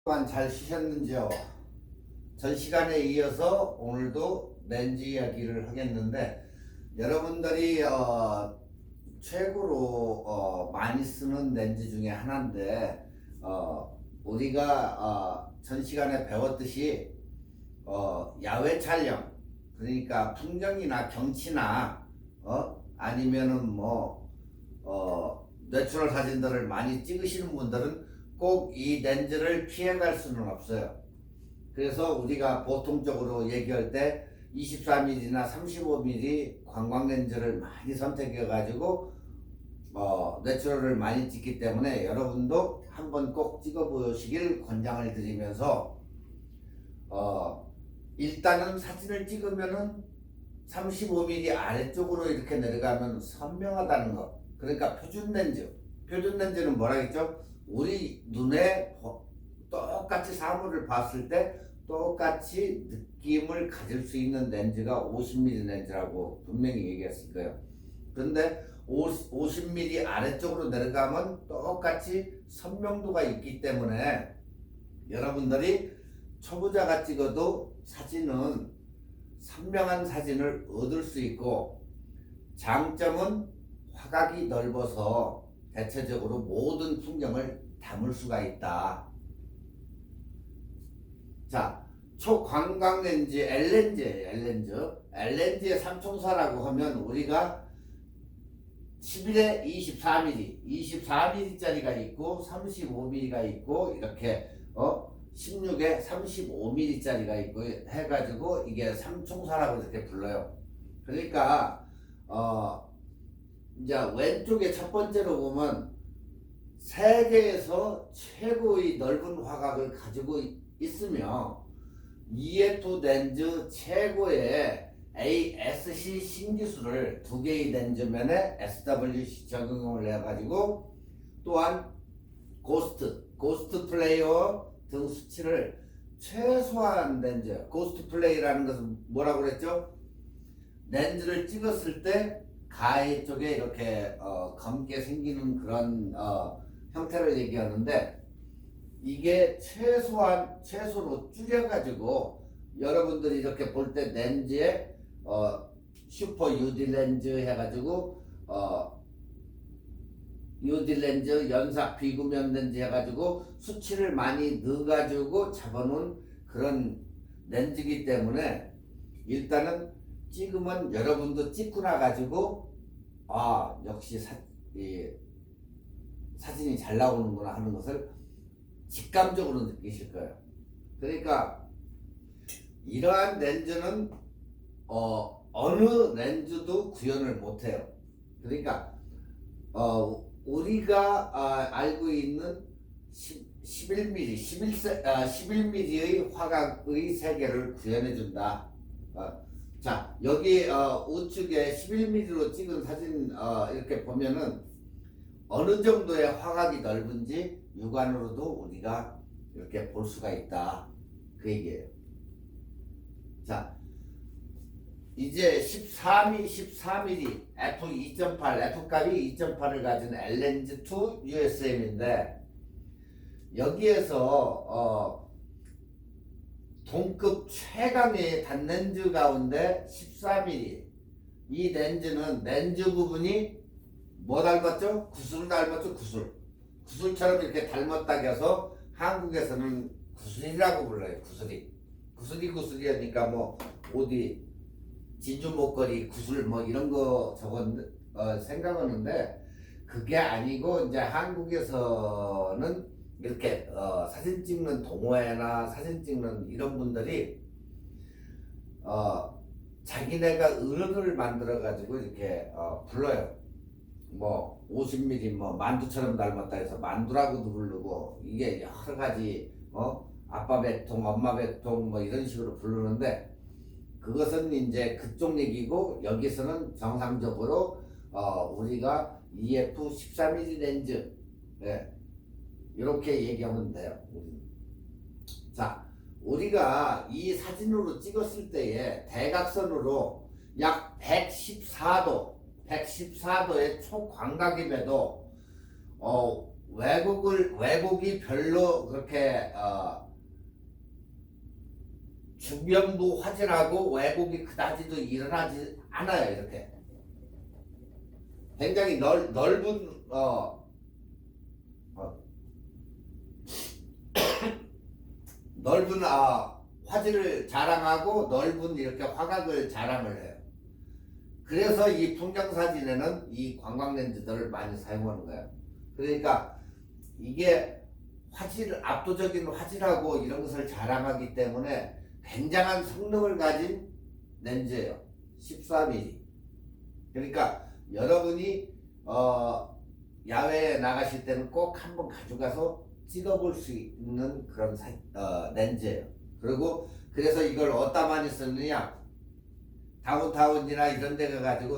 동안 잘 쉬셨는지요? 전 시간에 이어서 오늘도 렌즈 이야기를 하겠는데 여러분들이 최고로 많이 쓰는 렌즈 중에 하나인데 우리가 전 시간에 배웠듯이 야외 촬영, 그러니까 풍경이나 경치나 아니면은 내추럴 사진들을 많이 찍으시는 분들은 꼭 이 렌즈를 피해갈 수는 없어요. 그래서 우리가 보통적으로 얘기할 때 24mm나 35mm 관광 렌즈를 많이 선택해 가지고 내추럴을 많이 찍기 때문에 여러분도 한번 꼭 찍어 보시길 권장을 드리면서 일단은 사진을 찍으면은 35mm 아래쪽으로 이렇게 내려가면 선명하다는 거. 그러니까 표준 렌즈는 뭐라겠죠? 우리 눈에 똑같이 사물을 봤을 때 똑같이 느낌을 가질 수 있는 렌즈가 50mm 렌즈라고 분명히 얘기했을 거예요. 그런데 50mm 아래쪽으로 내려가면 똑같이 선명도가 있기 때문에 여러분들이 초보자가 찍어도 사진은 선명한 사진을 얻을 수 있고, 장점은 화각이 넓어서 대체적으로 모든 풍경을 담을 수가 있다. 자, 초광각 렌즈 L렌즈예요. L렌즈의 삼총사라고 하면 우리가 11에 24mm 짜리가 있고 35mm가 있고 이렇게 16에 35mm 짜리가 있고 해가지고 이게 삼총사라고 이렇게 불러요. 그러니까 이제 왼쪽에 첫 번째로 보면 세계에서 최고의 넓은 화각을 가지고 있으며 EF 렌즈 최고의 ASC 신기술을 두 개의 렌즈면에 SWC 적용을 해가지고, 또한 고스트 플레이어 등 수치를 최소화한 렌즈. 고스트 플레이라는 것은 뭐라고 그랬죠? 렌즈를 찍었을 때 가해 쪽에 이렇게 검게 생기는 그런 형태를 얘기하는데, 이게 최소로 줄여가지고 여러분들이 이렇게 볼 때 렌즈에 슈퍼 UD 렌즈 해가지고 UD 렌즈, 연삭 비구면 렌즈 해가지고 수치를 많이 넣어가지고 잡아놓은 그런 렌즈이기 때문에 일단은 찍으면 여러분도 찍고 나가지고 역시 사진이 잘 나오는구나 하는 것을 직감적으로 느끼실 거예요. 그러니까 이러한 렌즈는 어느 렌즈도 구현을 못해요. 그러니까 우리가 알고 있는 11mm의 화각의 세계를 구현해 준다. 자, 여기 우측에 11mm로 찍은 사진 이렇게 보면은 어느 정도의 화각이 넓은지 육안으로도 우리가 이렇게 볼 수가 있다, 그 얘기예요. 자, 이제 14mm f2.8 F값이 2.8을 가진 L렌즈2 USM인데, 여기에서 동급 최강의 단렌즈 가운데 14mm, 이 렌즈는 렌즈 부분이 뭐 닮았죠? 구슬을 닮았죠. 구슬처럼 이렇게 닮았다고 해서 한국에서는 구슬이라고 불러요. 구슬이 하니까 뭐 어디 진주 목걸이 구슬 뭐 이런 거 생각하는데, 그게 아니고 이제 한국에서는 이렇게 사진 찍는 동호회나 사진 찍는 이런 분들이 자기네가 어른을 만들어 가지고 이렇게 불러요. 뭐 50mm 뭐 만두처럼 닮았다 해서 만두라고도 부르고, 이게 여러 가지 아빠 배통, 엄마 배통 뭐 이런 식으로 부르는데, 그것은 이제 그쪽 얘기고, 여기서는 정상적으로 우리가 EF 14mm 렌즈, 이렇게 얘기하면 돼요. 자, 우리가 이 사진으로 찍었을 때에 대각선으로 약 114도의 초광각임에도 왜곡이 별로 그렇게 주변부 화질하고 왜곡이 그다지도 일어나지 않아요. 이렇게 굉장히 넓은 넓은 화질을 자랑하고 넓은 이렇게 화각을 자랑을 해요. 그래서 이 풍경 사진에는 이 관광 렌즈들을 많이 사용하는 거예요. 그러니까 이게 압도적인 화질하고 이런 것을 자랑하기 때문에 굉장한 성능을 가진 렌즈예요. 14mm. 그러니까 여러분이 야외에 나가실 때는 꼭 한번 가져가서 찍어볼 수 있는 그런 렌즈예요. 그리고 그래서 이걸 어디다 많이 쓰느냐, 다운타운이나 이런 데 가가지고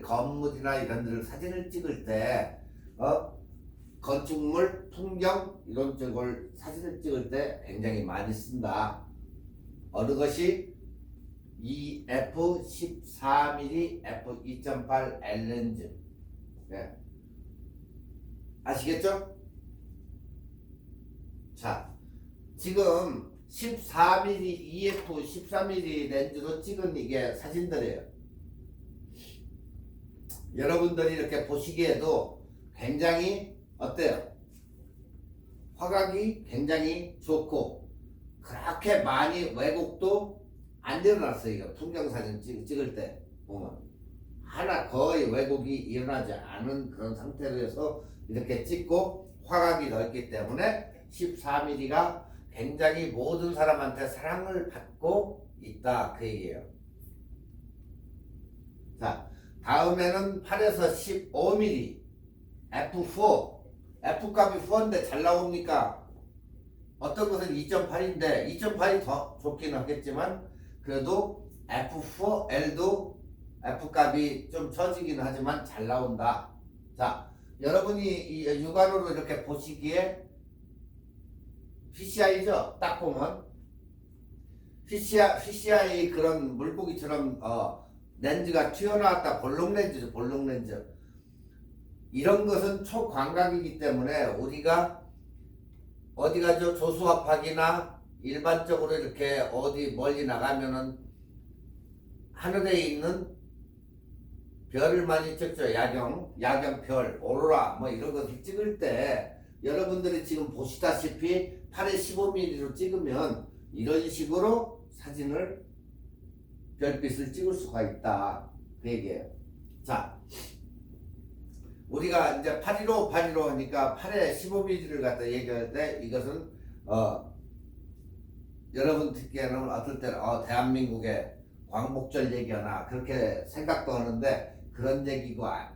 건물이나 이런 데를 사진을 찍을 때 건축물, 풍경 이런 쪽을 사진을 찍을 때 굉장히 많이 쓴다. 어느 것이 이 f14mm f2.8 L렌즈. 네. 아시겠죠? 자, 지금 14mm EF 14mm 렌즈로 찍은 이게 사진들이에요. 여러분들이 이렇게 보시기에도 굉장히 어때요? 화각이 굉장히 좋고 그렇게 많이 왜곡도 안 일어났어요. 이거 풍경사진 찍을 때 보면 하나 거의 왜곡이 일어나지 않은 그런 상태로 해서 이렇게 찍고 화각이 넓기 때문에 14mm가 굉장히 모든 사람한테 사랑을 받고 있다 그 얘기예요. 자, 다음에는 8에서 15mm f4 F값이 4인데 잘 나옵니까? 어떤 것은 2.8인데 2.8이 더 좋긴 하겠지만 그래도 F4L도 F값이 좀 처지긴 하지만 잘 나온다. 자, 여러분이 이 육안으로 이렇게 보시기에 PCI죠? 딱 보면 PCI 그런 물고기처럼 렌즈가 튀어나왔다. 볼록 렌즈죠. 볼록 렌즈. 이런 것은 초광각이기 때문에 우리가 어디 가죠? 조수압학이나 일반적으로 이렇게 어디 멀리 나가면은 하늘에 있는 별을 많이 찍죠. 야경별, 오로라 뭐 이런 것을 찍을 때 여러분들이 지금 보시다시피 8에 15mm로 찍으면 이런 식으로 사진을 별빛을 찍을 수가 있다 그 얘기예요. 자, 우리가 이제 815 하니까 8에 15mm를 갖다 얘기할 때 이것은 여러분 듣기에는 어떨 때는 대한민국의 광복절 얘기하나 그렇게 생각도 하는데 그런 얘기가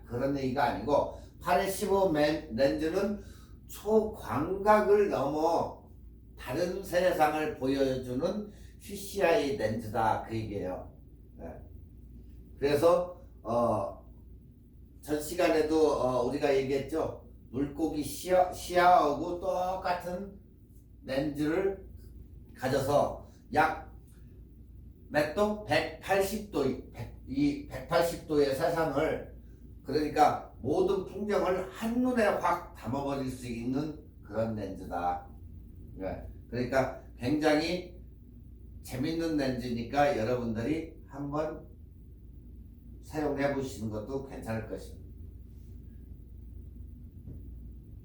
아니고 8에 15 렌즈는 초광각을 넘어 다른 세상을 보여주는 PCI 렌즈다 그 얘기예요. 네. 그래서 전 시간에도 우리가 얘기했죠. 물고기 시야하고 똑같은 렌즈를 가져서 약 몇 도? 180도, 이 180도의 세상을 그러니까 모든 풍경을 한눈에 확 담아버릴 수 있는 그런 렌즈다. 네. 그러니까 굉장히 재밌는 렌즈니까 여러분들이 한번 사용해 보시는 것도 괜찮을 것입니다.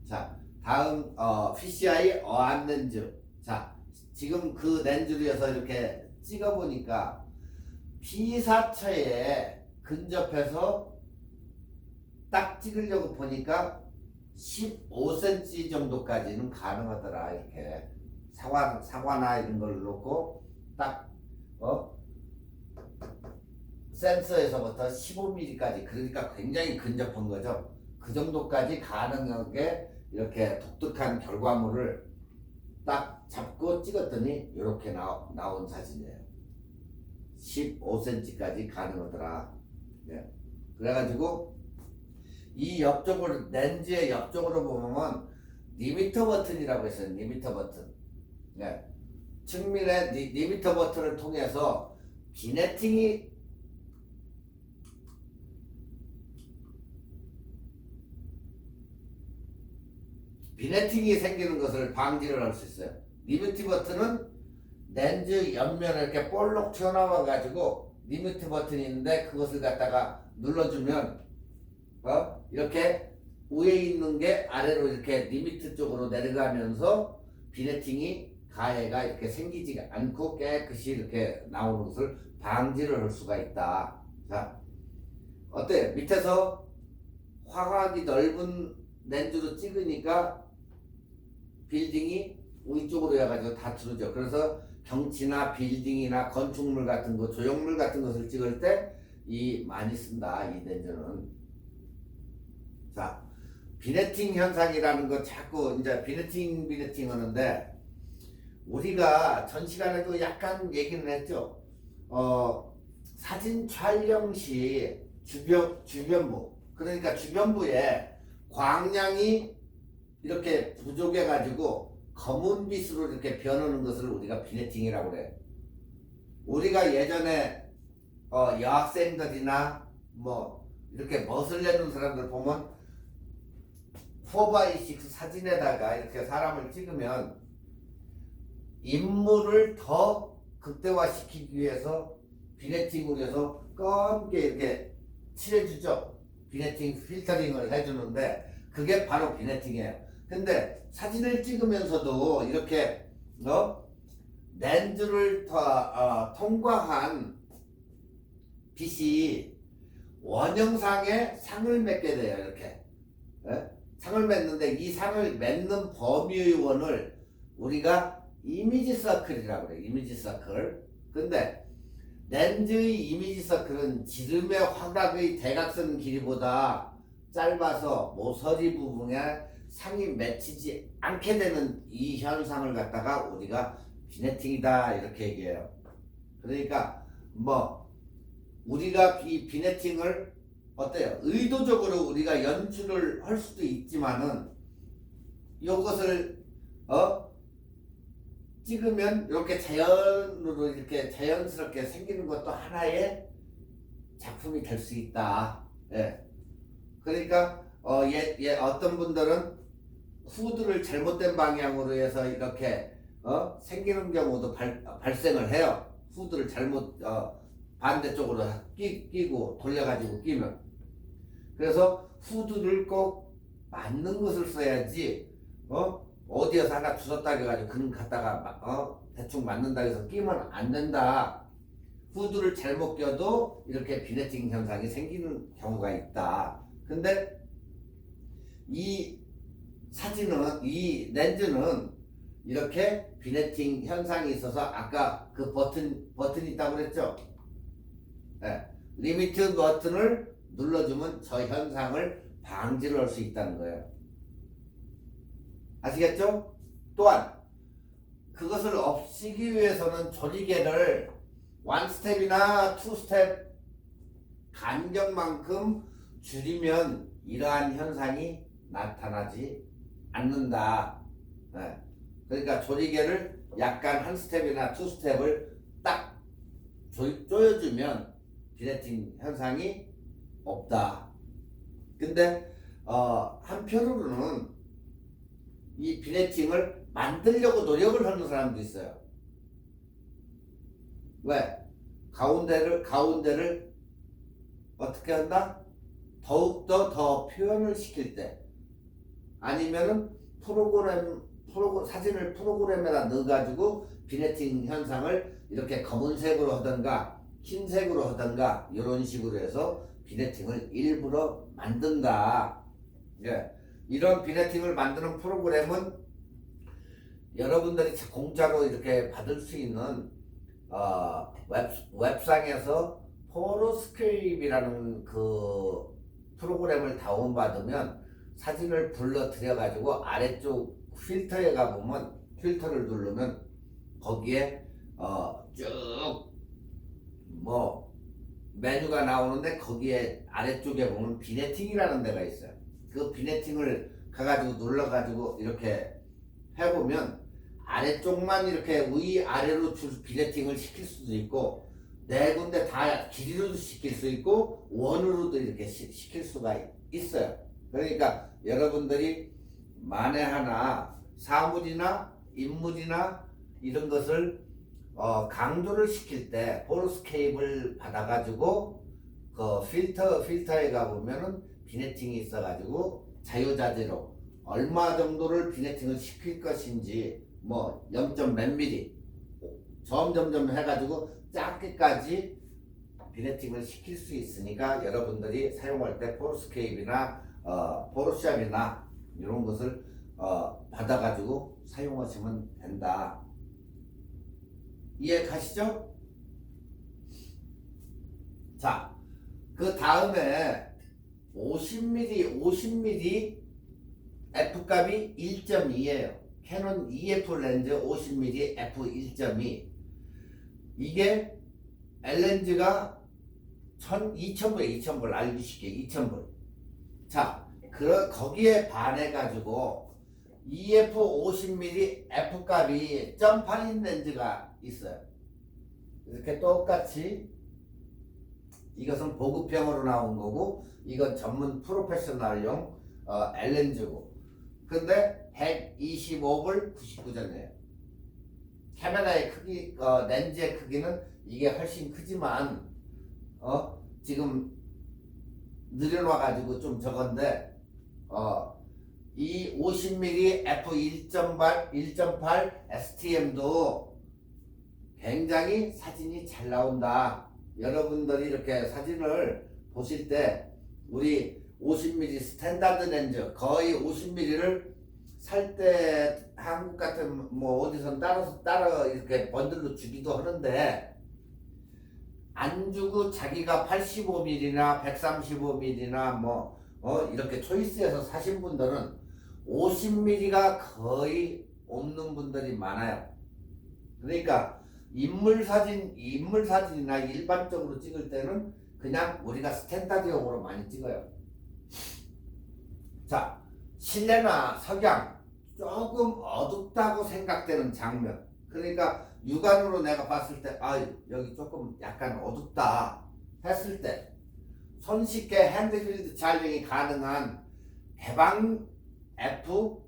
자, 다음 PCI 어안 렌즈. 자, 지금 그 렌즈로 해서 이렇게 찍어 보니까 P사처에 근접해서 딱 찍으려고 보니까 15cm 정도까지는 가능하더라. 이렇게 사과나 이런 걸 놓고 딱 센서에서부터 15mm까지 그러니까 굉장히 근접한 거죠. 그 정도까지 가능하게 이렇게 독특한 결과물을 딱 잡고 찍었더니 이렇게 나온 사진이에요. 15cm까지 가능하더라. 네. 그래가지고 이 옆쪽으로 렌즈의 옆쪽으로 보면 리미터 버튼이라고 했어요. 리미터 버튼. 네. 측면의 리미터 버튼을 통해서 비네팅이 비네팅이 생기는 것을 방지를 할 수 있어요. 리미트 버튼은 렌즈 옆면에 이렇게 볼록 튀어나와 가지고 리미트 버튼이 있는데 그것을 갖다가 눌러주면 이렇게 위에 있는 게 아래로 이렇게 리미트 쪽으로 내려가면서 비네팅이 가해가 이렇게 생기지 않고 깨끗이 이렇게 나오는 것을 방지를 할 수가 있다. 자, 어때? 밑에서 화각이 넓은 렌즈로 찍으니까 빌딩이 위쪽으로 해가지고 다 들어오죠. 그래서 경치나 빌딩이나 건축물 같은 거, 조형물 같은 것을 찍을 때 이 많이 쓴다, 이 렌즈는. 자, 비네팅 현상이라는 거 자꾸 이제 비네팅 하는데 우리가 전 시간에도 약간 얘기는 했죠. 사진 촬영 시 주변부, 그러니까 주변부에 광량이 이렇게 부족해 가지고 검은 빛으로 이렇게 변하는 것을 우리가 비네팅이라고 그래. 우리가 예전에 여학생들이나 뭐 이렇게 멋을 내는 사람들 보면 4x6 사진에다가 이렇게 사람을 찍으면 인물을 더 극대화시키기 위해서 비네팅으로 해서 검게 이렇게 칠해주죠. 비네팅 필터링을 해주는데 그게 바로 비네팅이에요. 근데 사진을 찍으면서도 이렇게 렌즈를 통과한 빛이 원형상에 상을 맺게 돼요. 이렇게 상을 맺는데 이 상을 맺는 범위의 원을 우리가 이미지 서클이라고 그래요. 이미지 서클. 근데 렌즈의 이미지 서클은 지름의 화각의 대각선 길이보다 짧아서 모서리 부분에 상이 맺히지 않게 되는 이 현상을 갖다가 우리가 비네팅이다 이렇게 얘기해요. 그러니까 뭐 우리가 이 비네팅을 어때요? 의도적으로 우리가 연출을 할 수도 있지만은 이것을 찍으면 이렇게 자연으로 이렇게 자연스럽게 생기는 것도 하나의 작품이 될 수 있다. 예. 그러니까 어떤 분들은 후드를 잘못된 방향으로 해서 이렇게 생기는 경우도 발생을 해요. 후드를 잘못 반대쪽으로 끼고 돌려가지고 끼면. 그래서 후드를 꼭 맞는 것을 써야지 어디에서 하나 주웠다 해가지고 그는 갖다가 대충 맞는다 해서 끼면 안 된다. 후드를 잘못 껴도 이렇게 비네팅 현상이 생기는 경우가 있다. 근데 이 사진은, 이 렌즈는 이렇게 비네팅 현상이 있어서 아까 그 버튼이 있다고 그랬죠? 네. 리미트 버튼을 눌러주면 저 현상을 방지를 할 수 있다는 거예요. 아시겠죠? 또한 그것을 없애기 위해서는 조리개를 1스텝이나 2스텝 간격만큼 줄이면 이러한 현상이 나타나지 않는다. 네. 그러니까 조리개를 약간 1스텝이나 2스텝을 딱 조여주면 비네팅 현상이 없다. 근데 한편으로는 이 비네팅을 만들려고 노력을 하는 사람도 있어요. 왜? 가운데를 어떻게 한다? 더욱더 더 표현을 시킬 때 아니면은 사진을 프로그램에다 넣어가지고 비네팅 현상을 이렇게 검은색으로 하던가 흰색으로 하던가 이런 식으로 해서 비네팅을 일부러 만든다. 예. 이런 비네팅을 만드는 프로그램은 여러분들이 공짜로 이렇게 받을 수 있는 웹상에서 포토스크립이라는 그 프로그램을 다운받으면 사진을 불러들여 가지고 아래쪽 필터에 가보면 필터를 누르면 거기에 쭉 뭐 메뉴가 나오는데 거기에 아래쪽에 보면 비네팅이라는 데가 있어요. 그 비네팅을 가가지고 눌러가지고 이렇게 해보면 아래쪽만 이렇게 위아래로 비네팅을 시킬 수도 있고 네 군데 다 길이로도 시킬 수 있고 원으로도 이렇게 시킬 수가 있어요. 그러니까 여러분들이 만에 하나 사물이나 인물이나 이런 것을 강조를 시킬 때 보르스케입을 받아가지고 그 필터에 가보면은 비네팅이 있어가지고 자유자재로 얼마 정도를 비네팅을 시킬 것인지 뭐 0. 몇 미리 점점점 해가지고 작게까지 비네팅을 시킬 수 있으니까 여러분들이 사용할 때 포르스케입이나 포르샵이나 이런 것을 받아가지고 사용하시면 된다. 이해 가시죠? 자, 그 다음에 50mm F값이 1.2예요. 캐논 EF 렌즈 50mm F1.2. 이게 L렌즈가 2000불 알기 쉽게 2000불. 자, 거기에 반해가지고 EF 50mm F값이 0.8인 렌즈가 있어요. 이렇게 똑같이 이것은 보급형으로 나온 거고 이건 전문 프로페셔널용 L렌즈고 근데 125불 99전이에요. 카메라의 크기, 렌즈의 크기는 이게 훨씬 크지만 지금 늘여놔가지고 좀 적은데 이 50mm f1.8 STM도 굉장히 사진이 잘 나온다. 여러분들이 이렇게 사진을 보실 때 우리 50mm 스탠다드 렌즈 거의 50mm를 살 때 한국 같은 뭐 어디선 따라 이렇게 번들로 주기도 하는데 안 주고 자기가 85mm나 135mm나 뭐 이렇게 초이스해서 사신 분들은 50mm가 거의 없는 분들이 많아요. 그러니까 인물 사진이나 일반적으로 찍을 때는 그냥 우리가 스탠다드용으로 많이 찍어요. 자, 실내나 석양 조금 어둡다고 생각되는 장면. 그러니까 육안으로 내가 봤을 때 여기 조금 약간 어둡다 했을 때 손쉽게 핸드필드 촬영이 가능한 개방 F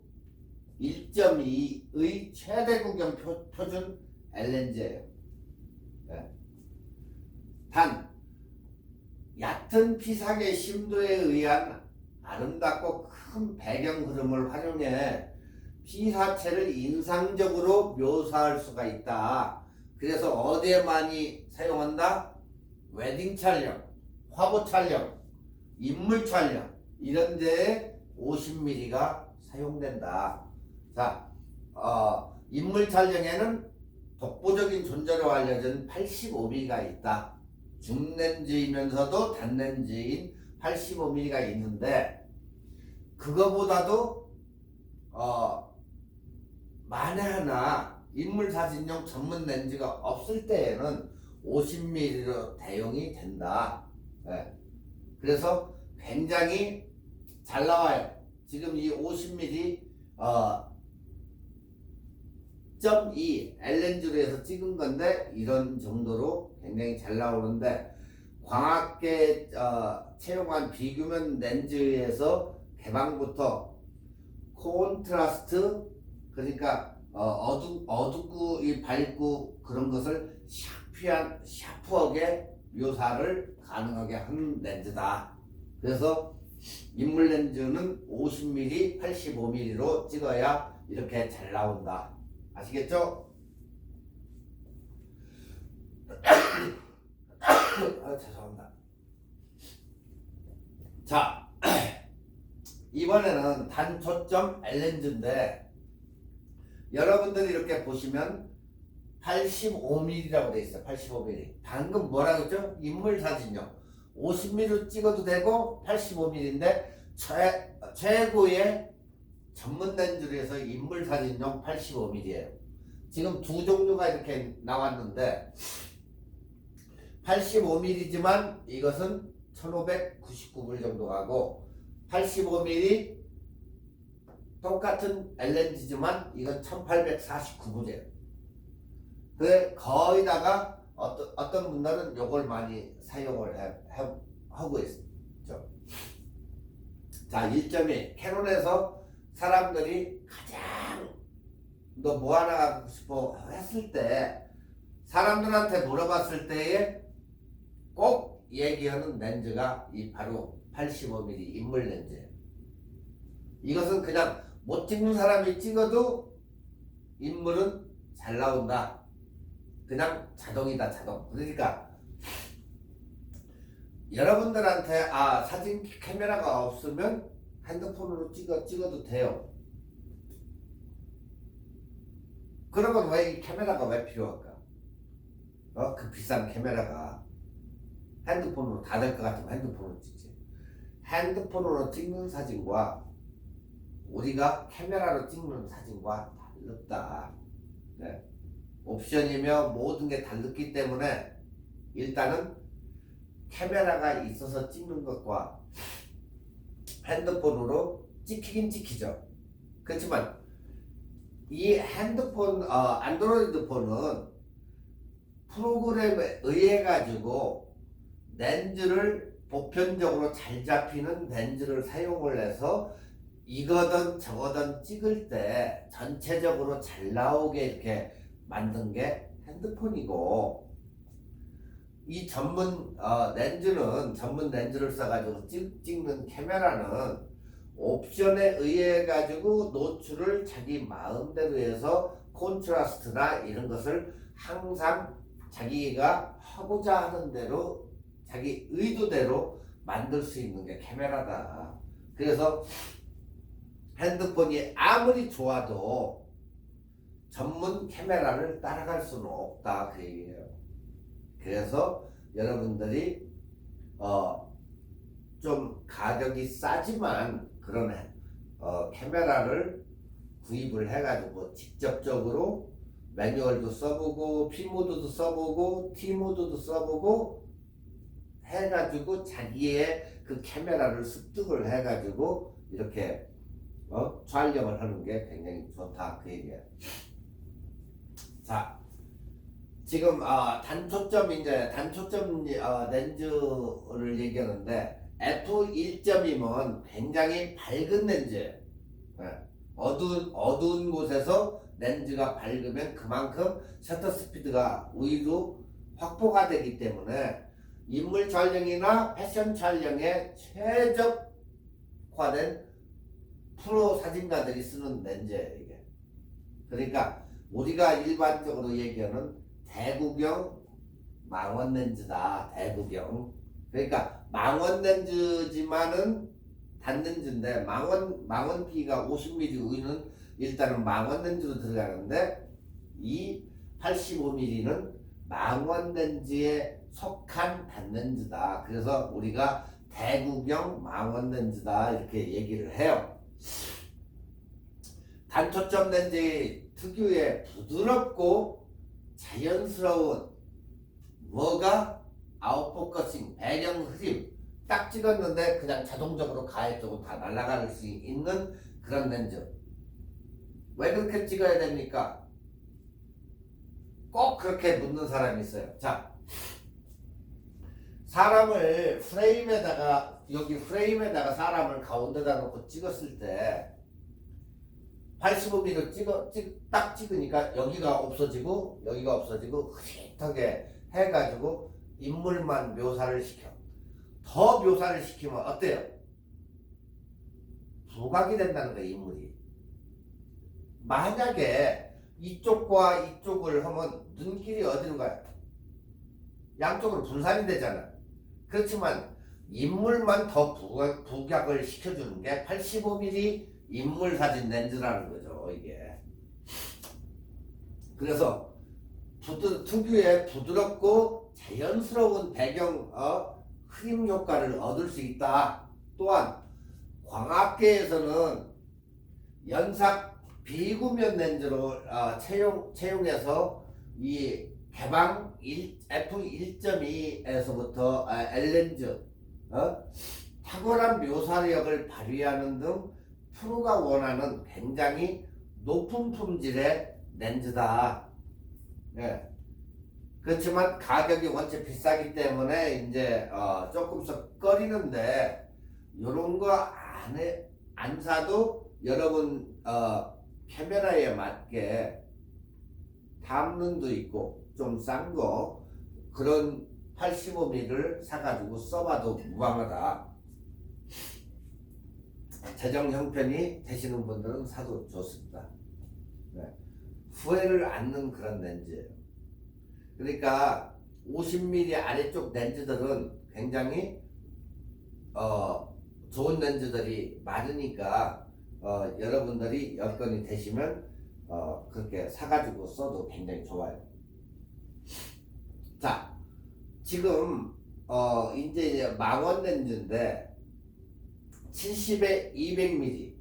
1.2의 최대 구경 표준 L렌즈예요. 네. 단 얕은 피상의 심도에 의한 아름답고 큰 배경 흐름을 활용해 피사체를 인상적으로 묘사할 수가 있다. 그래서 어디에 많이 사용한다? 웨딩 촬영, 화보 촬영, 인물 촬영 이런 데에 50mm가 사용된다. 자, 인물 촬영에는 독보적인 존재로 알려진 85mm가 있다. 줌렌즈이면서도 단렌즈인 85mm가 있는데 그거보다도 만에 하나 인물 사진용 전문 렌즈가 없을 때에는 50mm로 대용이 된다. 네. 그래서 굉장히 잘 나와요. 지금 이 50mm .2 L렌즈로 해서 찍은 건데 이런 정도로 굉장히 잘 나오는데 광학계 채용한 비규면 렌즈에서 개방부터 콘트라스트 그러니까 어둡고 이 밝고 그런 것을 샤프하게 묘사를 가능하게 한 렌즈다. 그래서 인물 렌즈는 50mm, 85mm로 찍어야 이렇게 잘 나온다. 아시겠죠? 죄송합니다. 자, 이번에는 단초점 L렌즈인데 여러분들이 이렇게 보시면 85mm라고 되어 있어요. 85mm. 방금 뭐라고 했죠? 인물 사진용 50mm로 찍어도 되고 85mm인데 최고의 전문 렌즈로 해서 인물 사진용 85mm예요. 지금 두 종류가 이렇게 나왔는데 85mm지만 이것은 1599불 정도 가고 85mm 똑같은 L렌즈지만 이건 1849불이에요. 그래 거의다가 어떤 분들은 이걸 많이 사용을 하고 있죠. 자, 1.2 캐논에서 사람들이 가장 너 뭐 하나 갖고 싶어 했을 때 사람들한테 물어봤을 때에 꼭 얘기하는 렌즈가 이 바로 85mm 인물 렌즈예요. 이것은 그냥 못 찍는 사람이 찍어도 인물은 잘 나온다. 그냥 자동이다, 자동. 그러니까 여러분들한테 사진 카메라가 없으면 핸드폰으로 찍어도 돼요. 그러면 왜 이 카메라가 왜 필요할까? 그 비싼 카메라가 핸드폰으로 다 될 것 같으면 핸드폰으로 찍지. 핸드폰으로 찍는 사진과 우리가 카메라로 찍는 사진과 다르다. 네. 옵션이며 모든 게 다르기 때문에 일단은 카메라가 있어서 찍는 것과 핸드폰으로 찍히긴 찍히죠. 그렇지만 이 핸드폰 안드로이드 폰은 프로그램에 의해 가지고 렌즈를 보편적으로 잘 잡히는 렌즈를 사용을 해서 이거든 저거든 찍을 때 전체적으로 잘 나오게 이렇게 만든 게 핸드폰이고, 이 전문 렌즈는 전문 렌즈를 써가지고 찍는 카메라는 옵션에 의해 가지고 노출을 자기 마음대로 해서 콘트라스트나 이런 것을 항상 자기가 하고자 하는 대로 자기 의도대로 만들 수 있는 게 카메라다. 그래서 핸드폰이 아무리 좋아도 전문 카메라를 따라갈 수는 없다, 그 얘기예요. 그래서 여러분들이 좀 가격이 싸지만 그런 카메라를 구입을 해가지고 직접적으로 매뉴얼도 써보고 P모드도 써보고 T모드도 써보고 해가지고 자기의 그 카메라를 습득을 해가지고 이렇게 촬영을 하는 게 굉장히 좋다, 그 얘기예요. 자, 지금 단초점 렌즈를 얘기하는데 f1.2면 굉장히 밝은 렌즈예요. 어두운 곳에서 렌즈가 밝으면 그만큼 셔터 스피드가 우위로 확보가 되기 때문에 인물 촬영이나 패션 촬영에 최적화된 프로 사진가들이 쓰는 렌즈예요, 이게. 그러니까 우리가 일반적으로 얘기하는 대구경 망원 렌즈다, 대구경. 그러니까 망원 렌즈지만은 단렌즈인데 망원기가 50mm 우위는 일단은 망원 렌즈로 들어가는데 이 85mm는 망원 렌즈에 속한 단렌즈다. 그래서 우리가 대구경 망원 렌즈다 이렇게 얘기를 해요. 단초점 렌즈 특유의 부드럽고 자연스러운 뭐가 아웃포커싱, 배경 흐림 딱 찍었는데 그냥 자동적으로 가해 쪽으로 다 날아갈 수 있는 그런 렌즈. 왜 그렇게 찍어야 됩니까? 꼭 그렇게 묻는 사람이 있어요. 자, 사람을 여기 프레임에다가 사람을 가운데다 놓고 찍었을 때 85mm 딱 찍으니까 여기가 없어지고 흐릿하게 해가지고 인물만 묘사를 시켜. 더 묘사를 시키면 어때요? 부각이 된다는 거예요, 인물이. 만약에 이쪽과 이쪽을 하면 눈길이 어디로 가요? 양쪽으로 분산이 되잖아. 그렇지만 인물만 더 부각을 시켜주는 게 85mm 인물 사진 렌즈라는 거죠, 이게. 그래서 특유의 부드럽고 자연스러운 배경 흐림 효과를 얻을 수 있다. 또한 광학계에서는 연삭 비구면 렌즈로 채용해서 이 개방 f1.2에서부터 L렌즈 탁월한 묘사력을 발휘하는 등 프로가 원하는 굉장히 높은 품질의 렌즈다. 예. 그렇지만 가격이 원체 비싸기 때문에 이제 조금씩 꺼리는데 요런 거 안 사도 여러분 카메라에 맞게 담론도 있고 좀 싼 거 그런 85mm를 사가지고 써봐도 무방하다. 재정 형편이 되시는 분들은 사도 좋습니다. 네. 후회를 않는 그런 렌즈예요. 그러니까 50mm 아래쪽 렌즈들은 굉장히 좋은 렌즈들이 많으니까 여러분들이 여건이 되시면 그렇게 사가지고 써도 굉장히 좋아요. 자, 지금 이제 망원 렌즈인데 70에 200mm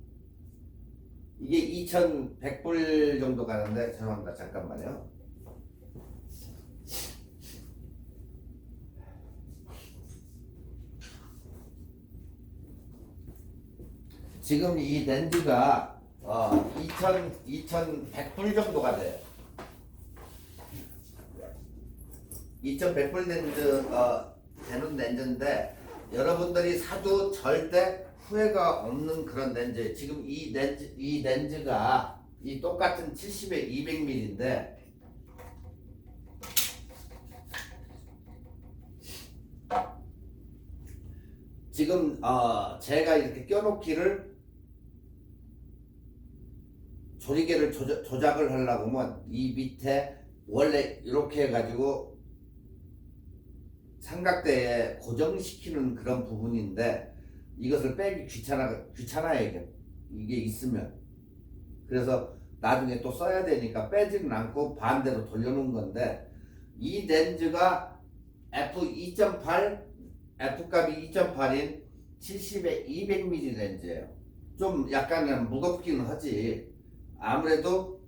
이게 2,100불 정도 가는데 죄송합니다. 잠깐만요. 지금 이 렌즈가 2,100불 정도가 돼요. 2,100불 렌즈 되는 렌즈인데 여러분들이 사도 절대 후회가 없는 그런 렌즈. 지금 이 렌즈가 이 똑같은 70에 200mm인데 지금 제가 이렇게 껴놓기를 조리개를 조작을 하려고 하면 이 밑에 원래 이렇게 해가지고 삼각대에 고정시키는 그런 부분인데 이것을 빼기 귀찮아요. 이게 있으면. 그래서 나중에 또 써야 되니까 빼지는 않고 반대로 돌려놓은 건데 이 렌즈가 f2.8 F값이 2.8인 70에 200mm 렌즈예요. 좀 약간은 무겁긴 하지. 아무래도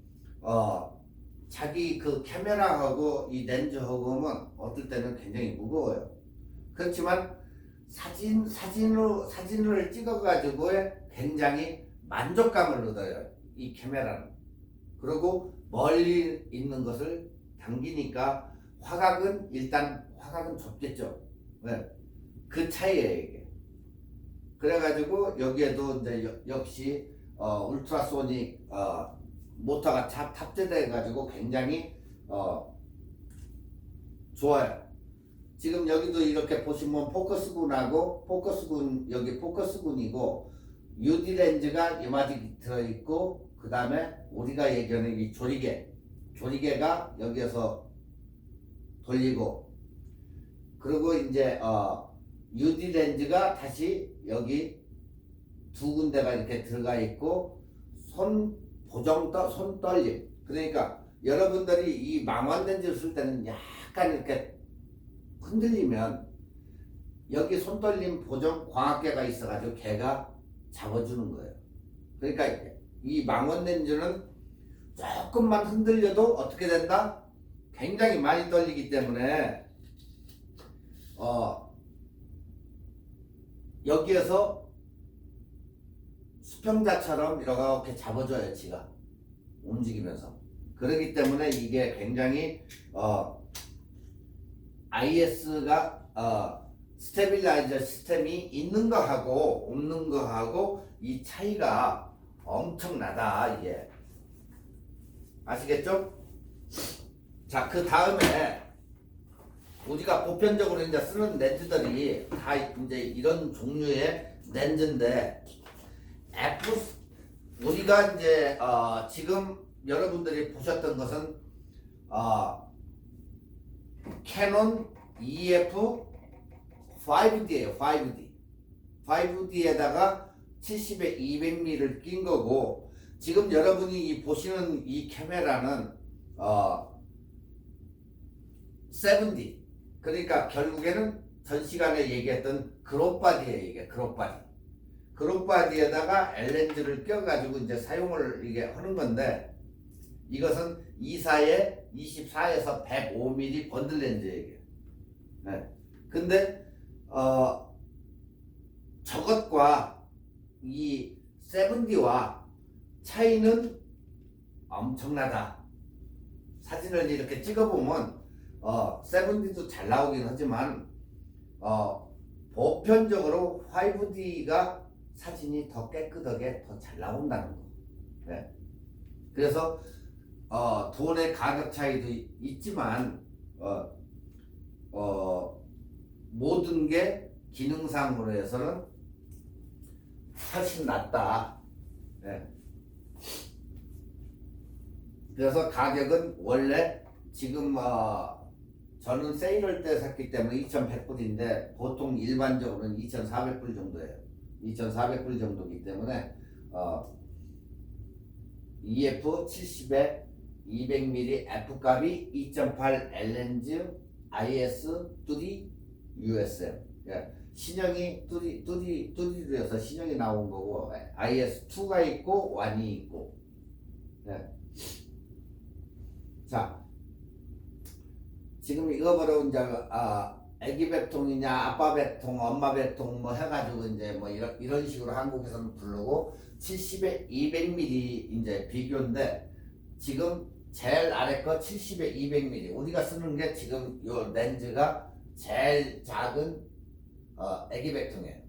자기 그 카메라하고 이 렌즈하고 하면 어떨 때는 굉장히 무거워요. 그렇지만 사진을 찍어가지고 굉장히 만족감을 얻어요. 이 카메라는. 그리고 멀리 있는 것을 당기니까 화각은 좁겠죠. 네. 그 차이예요 이게. 그래가지고 여기에도 이제 역시 울트라소닉 모터가 탑재돼 가지고 굉장히 좋아요. 지금 여기도 이렇게 보시면 포커스군 여기 포커스군이고 UD 렌즈가 이마지 들어있고 그 다음에 우리가 얘기하는 이 조리개가 여기에서 돌리고 그리고 이제 UD 렌즈가 다시 여기 두 군데가 이렇게 들어가 있고 손 떨림. 그러니까 여러분들이 이 망원 렌즈를 쓸 때는 약간 이렇게 흔들리면 여기 손 떨림 보정 광학계가 있어가지고 걔가 잡아주는 거예요. 그러니까 이 망원 렌즈는 조금만 흔들려도 어떻게 된다? 굉장히 많이 떨리기 때문에 여기에서 수평자처럼 이렇게 잡아줘요. 지가 움직이면서. 그렇기 때문에 이게 굉장히 IS가 스테빌라이저 시스템이 있는 거하고 없는 거하고 이 차이가 엄청나다. 이게 아시겠죠? 자, 그 다음에 우리가 보편적으로 이제 쓰는 렌즈들이 다 이제 이런 종류의 렌즈인데 우리가 이제 지금 여러분들이 보셨던 것은 캐논 EF 5D예요. 5D에다가 70에 200mm를 낀 거고 지금 여러분이 보시는 이 카메라는 7D. 그러니까 결국에는 전 시간에 얘기했던 그룹바디예요. 이게 그룹바디에다가 L렌즈를 껴가지고 이제 사용을 이게 하는 건데 이것은 24에서 105mm 번들 렌즈예요. 네. 근데 저것과 이 7D와 차이는 엄청나다. 사진을 이렇게 찍어보면 7D도 잘 나오긴 하지만 보편적으로 5D가 사진이 더 깨끗하게 더 잘 나온다는 거. 네. 그래서 돈의 가격 차이도 있지만 모든 게 기능상으로 해서는 훨씬 낫다. 네. 그래서 가격은 원래 지금 저는 세일할 때 샀기 때문에 2,100불인데 보통 일반적으로는 2,400불 정도예요. 2,400불 정도이기 때문에 EF 70에 200mm F값이 2.8 L렌즈 IS3 USM. 예. 신형이 뚜리로 해서 신형이 나온 거고 IS2가 있고 1이 있고. 예. 자, 지금 이거 바로 이제 애기 배통이냐 아빠 배통 엄마 배통 뭐 해가지고 이제 뭐 이런 식으로 한국에서는 부르고 70에 200mm 이제 비교인데 지금 제일 아래 거 70에 200mm 우리가 쓰는 게 지금 요 렌즈가 제일 작은 애기 배통이에요.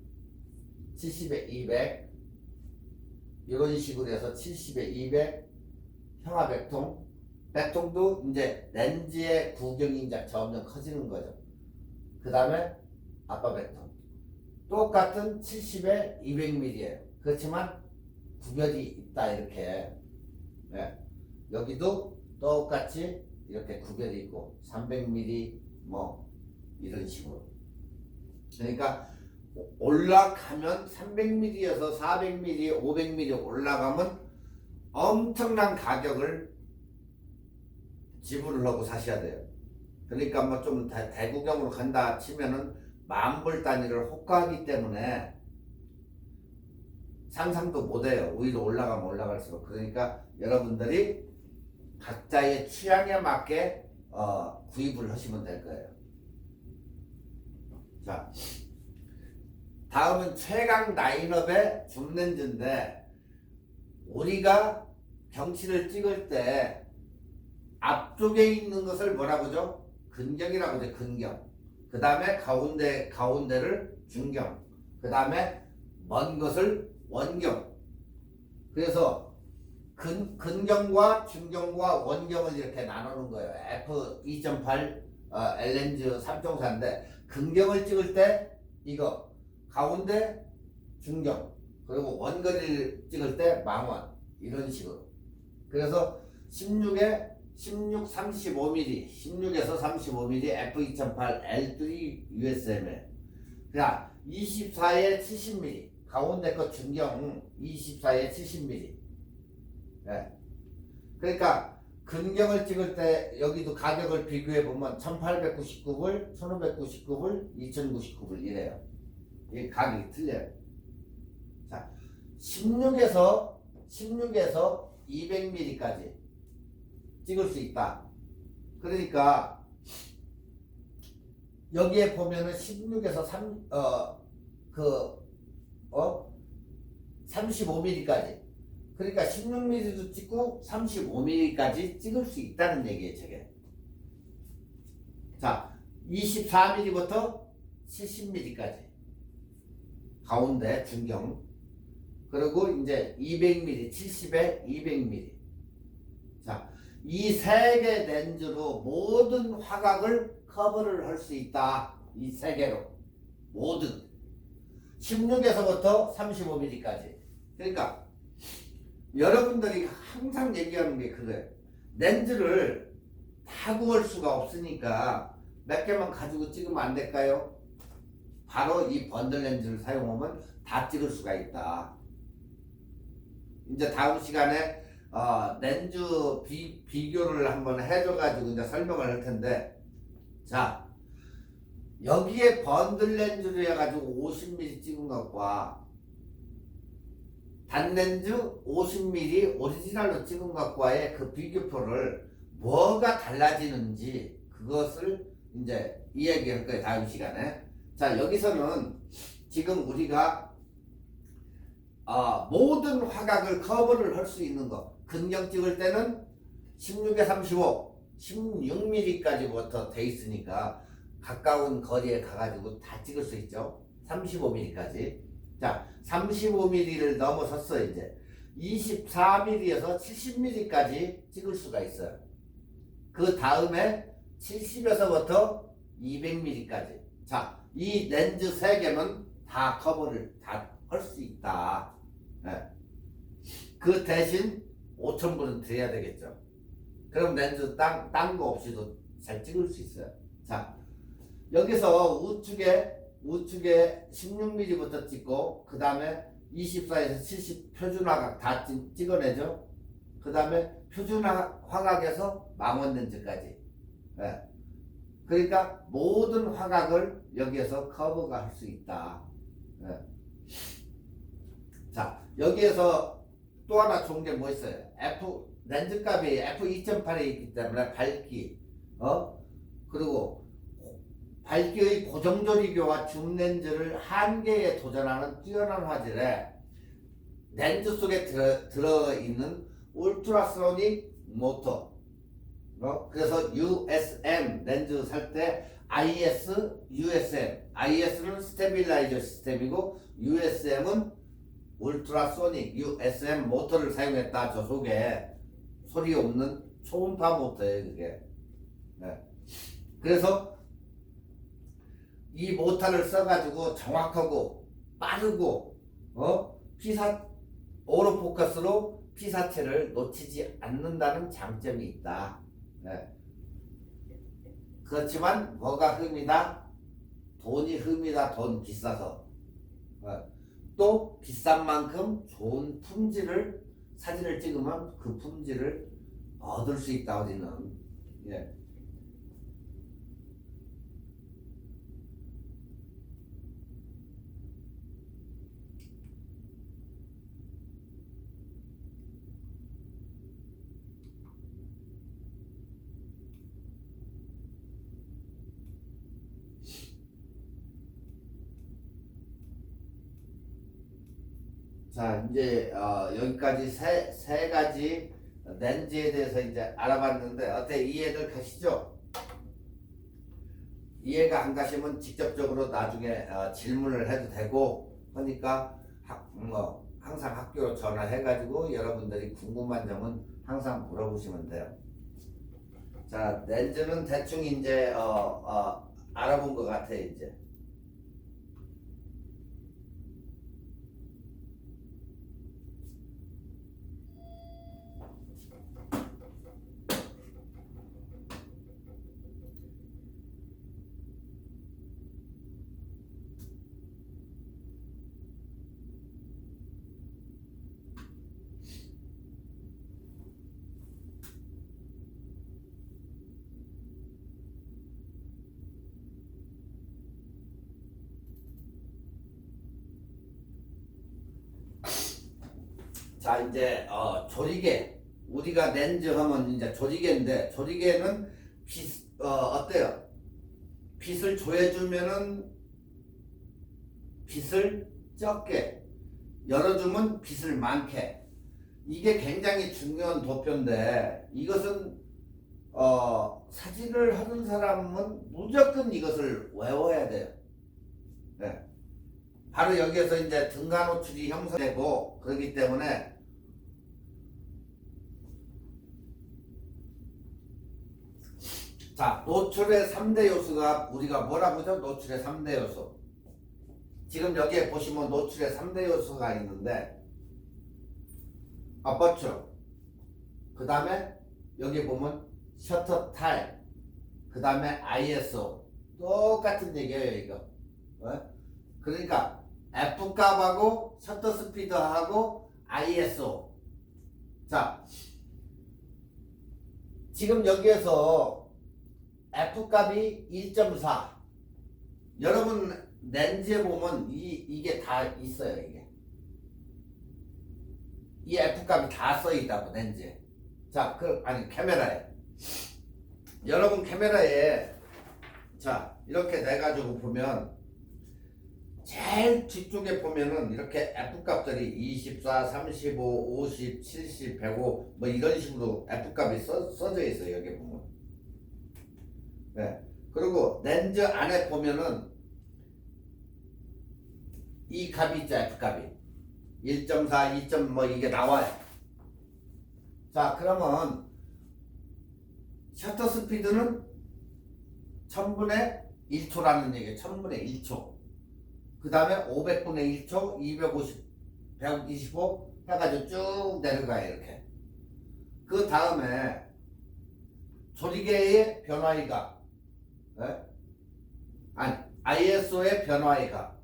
70에 200 이런 식으로 해서 70에 200 형아 배통도 이제 렌즈의 구경이 이제 점점 커지는 거죠. 그 다음에 아빠 배통 똑같은 70에 200mm예요. 그렇지만 구별이 있다 이렇게. 네. 여기도 똑같이 이렇게 구별이 있고 300mm 뭐 이런 식으로. 그러니까 올라가면 300mm에서 400mm, 500mm 올라가면 엄청난 가격을 지불을 하고 사셔야 돼요. 그러니까 뭐 좀 대구경으로 간다 치면은 만불 단위를 호가하기 때문에 상상도 못해요. 오히려 올라가면 올라갈수록. 그러니까 여러분들이 각자의 취향에 맞게 구입을 하시면 될 거예요. 자, 다음은 최강 라인업의 줌렌즈인데 우리가 경치를 찍을 때 앞쪽에 있는 것을 뭐라고 하죠? 근경이라고 하죠. 근경. 그 다음에 가운데를 중경. 그 다음에 먼 것을 원경. 그래서 근경과 중경과 원경을 이렇게 나누는 거예요. F2.8 L렌즈 3.4인데 근경을 찍을 때 이거 가운데 중경 그리고 원거리를 찍을 때 망원 이런 식으로. 그래서 16 35mm 16에서 35mm F2.8 L3 USM에 그냥 24에 70mm 가운데 거 중경 24에 70mm. 네. 그러니까 근경을 찍을 때 여기도 가격을 비교해 보면 1899불, 1599불, 2099불 이래요. 이 가격이 틀려요. 자, 16에서 200mm까지 찍을 수 있다. 그러니까 여기에 보면은 16에서 35mm까지. 그러니까 16mm도 찍고 35mm까지 찍을 수 있다는 얘기예요, 저게. 자, 24mm부터 70mm까지. 가운데 중경. 그리고 이제 200mm, 70에 200mm. 자, 이 세 개 렌즈로 모든 화각을 커버를 할 수 있다. 이 세 개로. 모든. 16에서부터 35mm까지. 그러니까 여러분들이 항상 얘기하는 게 그거예요. 렌즈를 다 구할 수가 없으니까 몇 개만 가지고 찍으면 안 될까요? 바로 이 번들 렌즈를 사용하면 다 찍을 수가 있다. 이제 다음 시간에 렌즈 비교를 한번 해줘가지고 이제 설명을 할 텐데, 자, 여기에 번들 렌즈로 해가지고 50mm 찍은 것과 단렌즈 50mm 오리지널로 찍은 것과의 그 비교표를 뭐가 달라지는지 그것을 이제 이야기할 거예요, 다음 시간에. 자, 여기서는 지금 우리가 모든 화각을 커버를 할 수 있는 거. 근경 찍을 때는 16에 35, 16mm까지부터 돼 있으니까 가까운 거리에 가가지고 다 찍을 수 있죠. 35mm까지. 자, 35mm를 넘어섰어 이제. 24mm에서 70mm까지 찍을 수가 있어요. 그 다음에 70에서부터 200mm까지. 자, 이 렌즈 3개는 다 커버를 다 할 수 있다. 네. 그 대신 5,000불은 드려야 되겠죠. 그럼 렌즈 딴 거 없이도 잘 찍을 수 있어요. 자, 여기서 우측에 16mm부터 찍고, 그 다음에 24에서 70 표준 화각 다 찍어내죠. 그 다음에 표준 화각에서 망원 렌즈까지. 네. 그러니까 모든 화각을 여기에서 커버가 할 수 있다. 네. 자, 여기에서 또 하나 좋은 게 뭐 있어요? 렌즈 값이 f2.8에 있기 때문에 밝기, 그리고 밝기의 고정조리교와 줌렌즈를 한계에 도전하는 뛰어난 화질에 렌즈 속에 들어있는 울트라소닉 모터, 그래서 USM 렌즈 살 때 IS, USM, IS는 스테빌라이저 시스템이고 USM은 울트라소닉 USM 모터를 사용했다. 저 속에 소리 없는 초음파 모터예요, 그게. 네. 그래서 이 모터를 써가지고 정확하고 빠르고 오로포커스로 피사체를 놓치지 않는다는 장점이 있다. 네. 그렇지만 뭐가 흠이다? 돈이 흠이다. 돈 비싸서. 또 비싼 만큼 좋은 품질을 사진을 찍으면 그 품질을 얻을 수 있다. 우리는. 예. 자, 이제 여기까지 세 가지 렌즈에 대해서 이제 알아봤는데 어때? 이해들 가시죠? 이해가 안 가시면 직접적으로 나중에 질문을 해도 되고 하니까 항상 학교로 전화해가지고 여러분들이 궁금한 점은 항상 물어보시면 돼요. 자, 렌즈는 대충 이제 알아본 것 같아 이제. 자, 이제 조리개, 우리가 렌즈 하면 이제 조리개인데 조리개는 어때요? 빛을 조여주면은 빛을 적게, 열어주면 빛을 많게. 이게 굉장히 중요한 도표인데 이것은 사진을 하는 사람은 무조건 이것을 외워야 돼요. 네. 바로 여기에서 이제 등가 노출이 형성되고 그렇기 때문에 자, 노출의 3대 요소가 우리가 뭐라고 하죠? 노출의 3대 요소. 지금 여기에 보시면 노출의 3대 요소가 있는데 아퍼처, 그 다음에 여기 보면 셔터 타임, 그 다음에 ISO. 똑같은 얘기예요 이거. 그러니까 F값하고 셔터 스피드하고 ISO. 자, 지금 여기에서 F값이 1.4. 여러분 렌즈에 보면 이게 다 있어요. 이게 이 F값이 다 써있다고 렌즈에. 자, 아니 카메라에. 여러분 카메라에 자 이렇게 내가지고 보면 제일 뒤쪽에 보면은 이렇게 F값들이 24, 35, 50, 70, 105 뭐 이런 식으로 F값이 써져 있어요. 여기 보면. 네. 그리고 렌즈 안에 보면은 이 값이 있죠. F값이 1.4, 2. 뭐 이게 나와요. 자, 그러면 셔터 스피드는 1000분의 1초라는 얘기예요. 1000분의 1초. 그 다음에 500분의 1초, 250, 125 해가지고 쭉 내려가요. 이렇게. 그 다음에 조리개의 변화이가, 네? 아니, ISO의 변화이가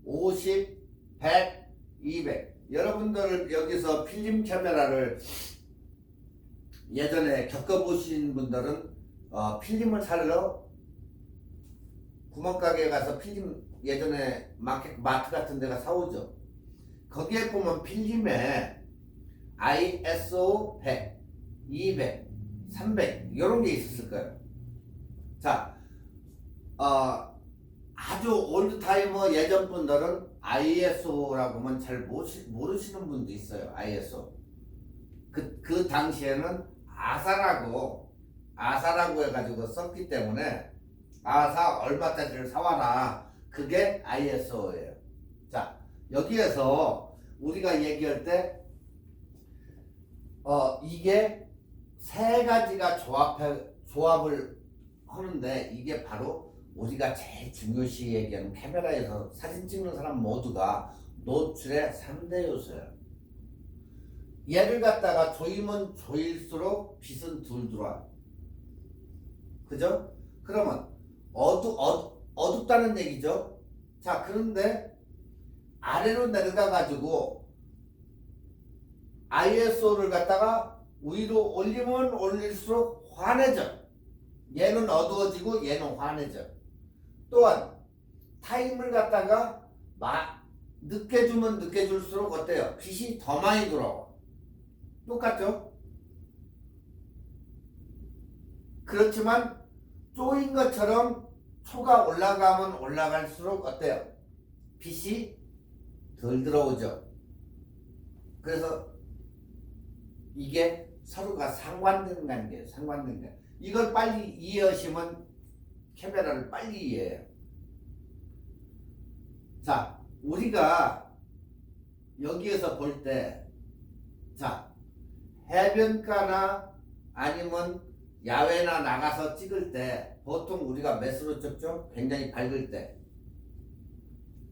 50, 100, 200. 여러분들 여기서 필름 카메라를 예전에 겪어보신 분들은 필름을 사러 구멍가게 가서 필름 예전에 마트 같은 데가 사오죠. 거기에 보면 필름에 ISO 100, 200, 300 이런 게 있었을 거예요. 자, 아주 올드타이머 예전 분들은 ISO라고 하면 잘 모르시는 분도 있어요. ISO. 그 당시에는 아사라고 해가지고 썼기 때문에 아사 얼마짜리를 사와라. 그게 ISO예요. 자, 여기에서 우리가 얘기할 때 이게 세 가지가 조합을 하는데 이게 바로 우리가 제일 중요시 얘기하는 카메라에서 사진 찍는 사람 모두가 노출의 3대 요소예요. 얘를 갖다가 조이면 조일수록 빛은 덜 들어와요. 그죠? 그러면 어둡다는 얘기죠. 자, 그런데 아래로 내려가 가지고 ISO를 갖다가 위로 올리면 올릴수록 환해져. 얘는 어두워지고 얘는 환해져. 또한 타임을 갖다가 늦게 주면 늦게 줄수록 어때요? 빛이 더 많이 들어와. 똑같죠? 그렇지만 쪼인 것처럼 초가 올라가면 올라갈수록 어때요? 빛이 덜 들어오죠. 그래서 이게 서로가 상관되는 관계예요. 상관되는 관계. 이걸 빨리 이해하시면 카메라를 빨리 이해해요. 자, 우리가 여기에서 볼 때, 자, 해변가나 아니면 야외나 나가서 찍을 때 보통 우리가 몇으로 찍죠? 굉장히 밝을 때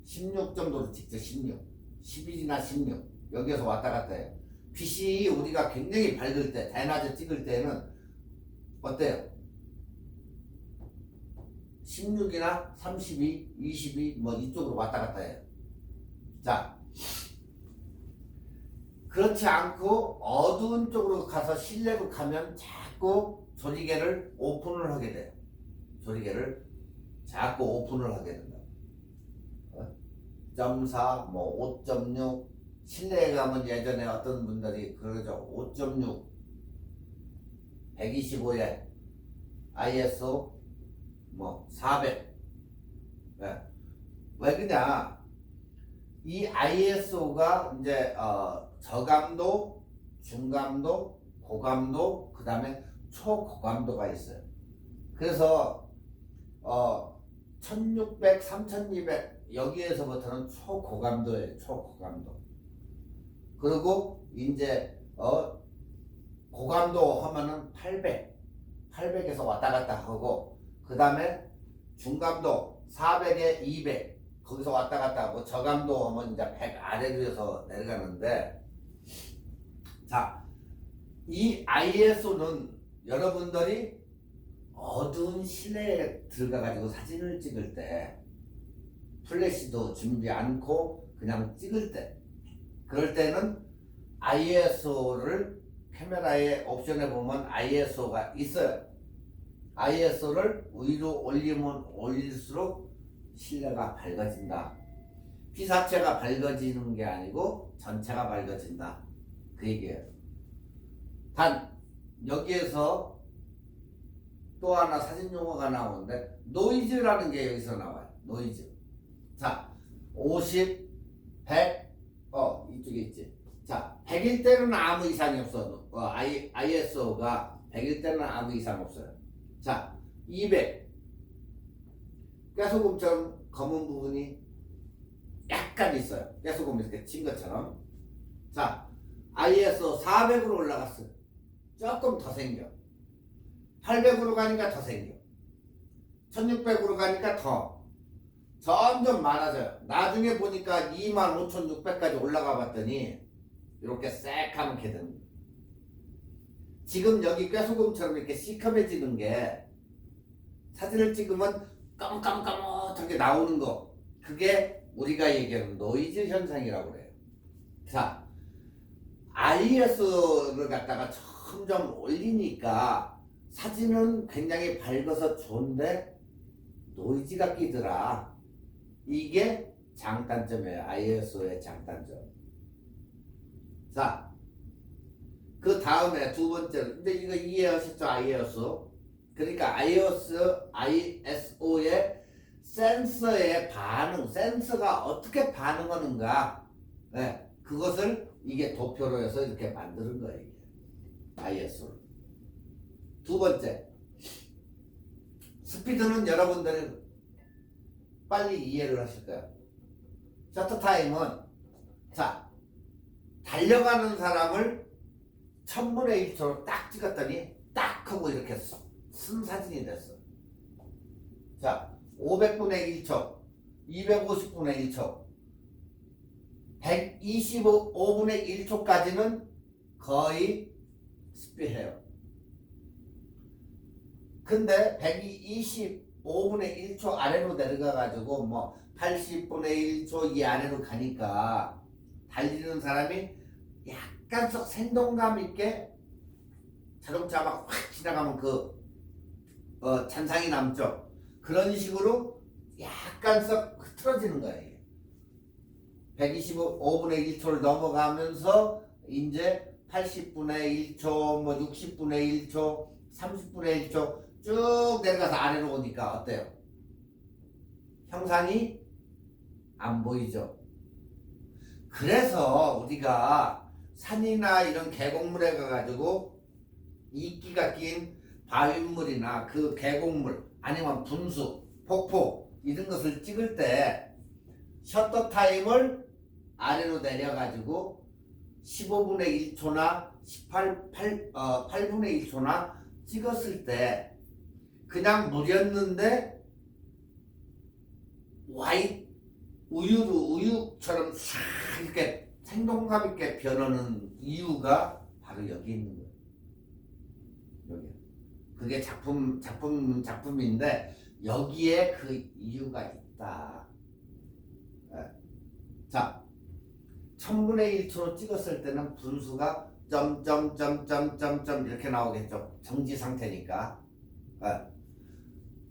16 정도로 찍죠. 16, 11이나 16 여기에서 왔다 갔다 해요. 빛이 우리가 굉장히 밝을 때 대낮에 찍을 때는 어때요? 16이나 32, 22 뭐 이쪽으로 왔다 갔다 해요. 자, 그렇지 않고 어두운 쪽으로 가서 실내로 가면 자꾸 조리개를 오픈을 하게 돼요. 조리개를 자꾸 오픈을 하게 된다. 0.4, 뭐 5.6 실내에 가면 예전에 어떤 분들이 그러죠. 5.6 125에 ISO 뭐 400. 네. 왜 그냐? 이 ISO가 이제 저감도, 중감도, 고감도, 그 다음에 초고감도가 있어요. 그래서 1600, 3200 여기에서부터는 초고감도예요. 초고감도. 그리고 이제 고감도 하면은 800에서 왔다 갔다 하고, 그 다음에 중감도 400에 200 거기서 왔다 갔다 하고, 저감도 하면 이제 100 아래로 해서 내려가는데, 자, 이 ISO는 여러분들이 어두운 실내에 들어가가지고 사진을 찍을 때 플래시도 준비 않고 그냥 찍을 때, 그럴 때는 ISO를 카메라의 옵션에 보면 ISO가 있어요. ISO를 위로 올리면 올릴수록 실내가 밝아진다. 피사체가 밝아지는 게 아니고 전체가 밝아진다. 그 얘기예요. 단 여기에서 또 하나 사진 용어가 나오는데 노이즈라는 게 여기서 나와요. 노이즈. 자, 50, 100, 이쪽에 있지. 자, 100일 때는 아무 이상이 없어. ISO가 100일 때는 아무 이상 없어요. 자, 200. 깨소금처럼 검은 부분이 약간 있어요. 깨소금 이렇게 친 것처럼. 자, ISO 400으로 올라갔어요. 조금 더 생겨. 800으로 가니까 더 생겨. 1600으로 가니까 더. 점점 많아져요. 나중에 보니까 25,600까지 올라가 봤더니 이렇게 새카맣게 되는 거예요. 지금 여기 꾀소금처럼 이렇게 시커매지는 게 사진을 찍으면 까뭇까뭇하게 나오는 거, 그게 우리가 얘기하는 노이즈 현상이라고 그래요. 자, IS를 갖다가 점점 올리니까 사진은 굉장히 밝아서 좋은데 노이즈가 끼더라. 이게 장단점이에요. ISO의 장단점. 자, 그 다음에 두 번째로, 근데 이거 이해하셨죠? ISO. 그러니까 ISO의 센서의 반응, 센서가 어떻게 반응하는가, 네, 그것을 이게 도표로 해서 이렇게 만드는 거예요. 이게 ISO를. 두 번째, 스피드는 여러분들이 빨리 이해를 하실 거예요. 셔터 타임은, 자, 달려가는 사람을 1000분의 1초로 딱 찍었더니 딱 하고 이렇게 쓴 사진이 됐어. 자, 500분의 1초, 250분의 1초, 125분의 1초까지는 거의 스피해요. 근데 125분의 1초 아래로 내려가가지고 뭐 80분의 1초 이 아래로 가니까 달리는 사람이 약간씩 생동감 있게 자동차 막 확 지나가면 그 잔상이 남죠. 그런 식으로 약간씩 흐트러지는 거예요. 125분의 1초를 넘어가면서 이제 80분의 1초, 뭐 60분의 1초, 30분의 1초 쭉 내려가서 아래로 오니까 어때요? 형상이 안 보이죠. 그래서 우리가 산이나 이런 계곡물에 가가지고 이끼가 낀 바윗물이나 그 계곡물 아니면 분수, 폭포 이런 것을 찍을 때 셔터 타임을 아래로 내려가지고 15분의 1초나 8분의 1초나 찍었을 때 그냥 물이었는데 우유처럼 싹 이렇게 생동감 있게 변하는 이유가 바로 여기 있는 거예요. 여기. 그게 작품인데 여기에 그 이유가 있다. 네. 자, 1000분의 1초로 찍었을 때는 분수가 점점점점점점 이렇게 나오겠죠. 정지 상태니까. 네.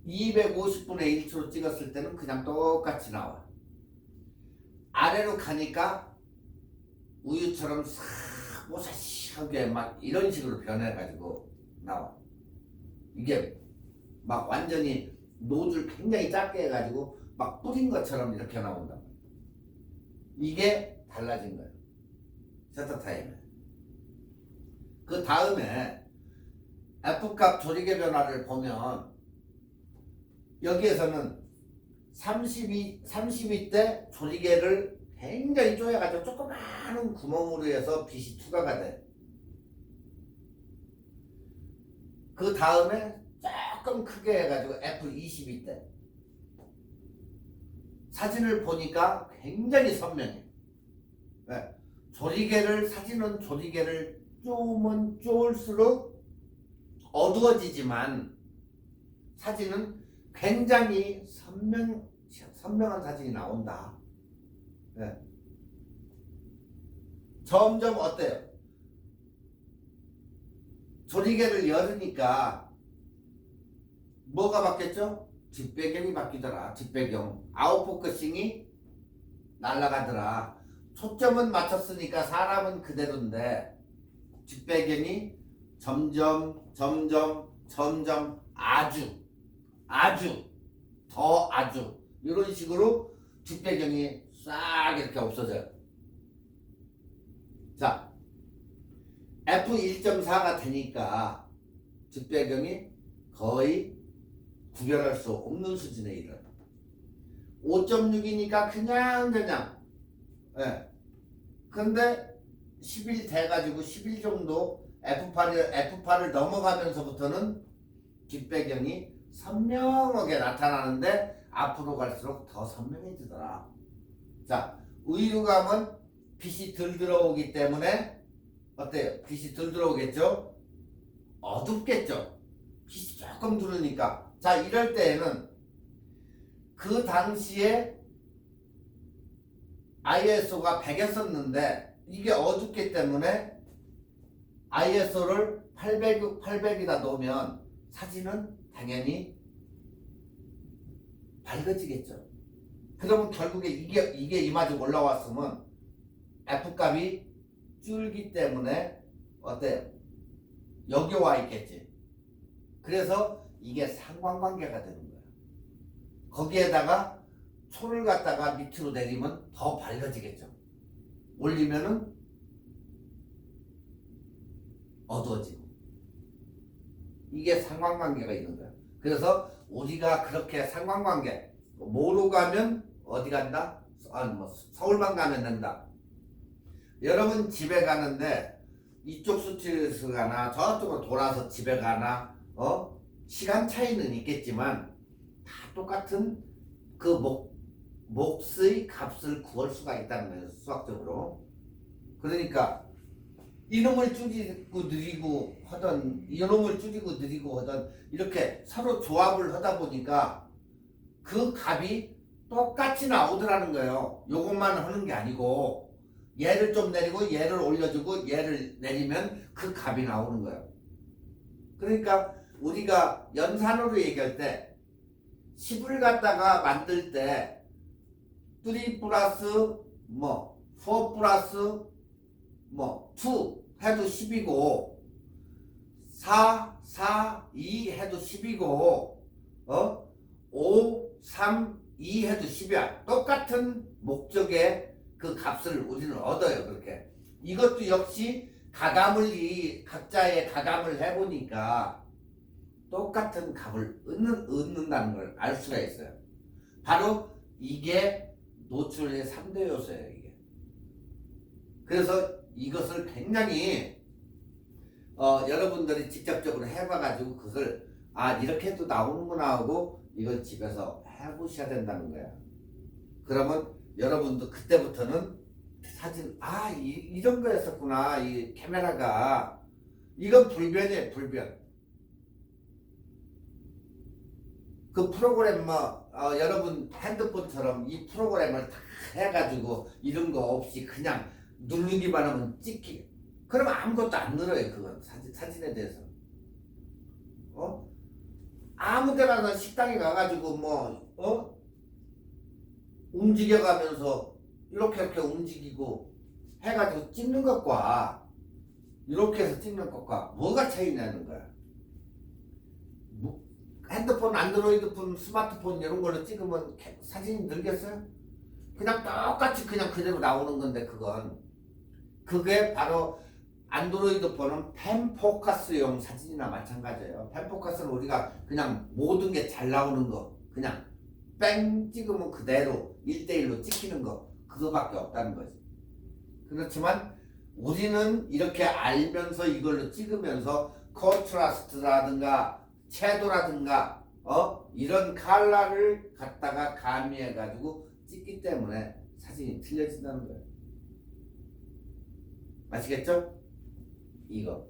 250분의 1초로 찍었을 때는 그냥 똑같이 나와. 아래로 가니까 우유처럼 싹 뽀샤시하게 막 이런 식으로 변해가지고 나와. 이게 막 완전히 노즐 굉장히 작게 해가지고 막 뿌린 것처럼 이렇게 나온다. 이게 달라진 거예요. 셔터 타임에. 그 다음에 F값 조리개 변화를 보면 여기에서는 32 때 조리개를 굉장히 쪼여가지고 조그마한 구멍으로 해서 빛이 투과가 돼. 그 다음에 조금 크게 해가지고 F22 때 사진을 보니까 굉장히 선명해. 네. 사진은 조리개를 쪼면 쪼을수록 어두워지지만 사진은 굉장히 선명한 사진이 나온다. 네. 점점 어때요? 조리개를 열으니까 뭐가 바뀌었죠? 뒷배경이 바뀌더라. 뒷배경. 아웃포커싱이 날아가더라. 초점은 맞췄으니까 사람은 그대로인데 뒷배경이 점점 아주 이런 식으로 뒷배경이 싹 이렇게 없어져요. 자, F1.4가 되니까 뒷배경이 거의 구별할 수 없는 수준에 이르러 5.6이니까 그냥 예. 근데 10일 돼가지고 10일 정도 F8을 넘어가면서부터는 뒷배경이 선명하게 나타나는데 앞으로 갈수록 더 선명해지더라. 자, 의유감은 빛이 덜 들어오기 때문에 어때요? 빛이 덜 들어오겠죠? 어둡겠죠? 빛이 조금 들어오니까. 자, 이럴 때에는 그 당시에 ISO가 100이었었는데 이게 어둡기 때문에 ISO를 800이다 놓으면 사진은 당연히 밝아지겠죠. 그러면 결국에 이게 이마저 올라왔으면 F값이 줄기 때문에 어때요? 여기 와 있겠지. 그래서 이게 상관관계가 되는 거야. 거기에다가 초를 갖다가 밑으로 내리면 더 밝아지겠죠. 올리면은 어두워지고. 이게 상관관계가 있는 거야. 그래서 우리가 그렇게 상관관계 뭐로 가면 어디 간다? 서울만 가면 된다. 여러분 집에 가는데 이쪽 스트리트에서 가나 저쪽으로 돌아서 집에 가나 시간 차이는 있겠지만 다 똑같은 그 몫의 값을 구할 수가 있다는 거예요. 수학적으로. 그러니까 이놈을 줄이고 느리고 하던 이놈을 줄이고 느리고 하던 이렇게 서로 조합을 하다 보니까 그 값이 똑같이 나오더라는 거예요. 요것만 하는 게 아니고 얘를 좀 내리고 얘를 올려주고 얘를 내리면 그 값이 나오는 거예요. 그러니까 우리가 연산으로 얘기할 때 10을 갖다가 만들 때 3 플러스 4 플러스 2 해도 10이고 4, 2 해도 10이고 5, 3, 2 해도 10이야. 똑같은 목적의 그 값을 우리는 얻어요. 그렇게. 이것도 역시 각자의 가감을 해보니까 똑같은 값을 얻는다는 걸 알 수가 있어요. 바로 이게 노출의 3대 요소예요. 이게. 그래서 이것을 굉장히 여러분들이 직접적으로 해봐가지고 그것을 이렇게 또 나오는구나 하고 이걸 집에서 해보셔야 된다는 거야. 그러면 여러분도 그때부터는 사진 이런 거였었구나. 이 카메라가 이건 불변이에요. 불변. 그 프로그램 여러분 핸드폰처럼 이 프로그램을 다 해가지고 이런 거 없이 그냥 누르기만 하면 찍히. 그러면 아무것도 안 늘어요. 그건 사진에 대해서. 아무 데나 식당에 가가지고 움직여가면서 이렇게 움직이고 해가지고 찍는 것과 이렇게 해서 찍는 것과 뭐가 차이냐는 거야. 핸드폰, 안드로이드폰, 스마트폰 이런 걸로 찍으면 사진이 늘겠어요? 그냥 똑같이 그냥 그대로 나오는 건데 그게 바로 안드로이드 폰은 펜포커스용 사진이나 마찬가지예요. 펜포커스는 우리가 그냥 모든 게 잘 나오는 거 그냥 뺑 찍으면 그대로 1대1로 찍히는 거 그거밖에 없다는 거지. 그렇지만 우리는 이렇게 알면서 이걸로 찍으면서 컨트라스트라든가 채도라든가 이런 컬러를 갖다가 가미해 가지고 찍기 때문에 사진이 틀려진다는 거예요. 아시겠죠? 이거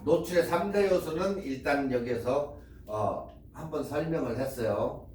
노출의 3대 요소는 일단 여기에서 한번 설명을 했어요.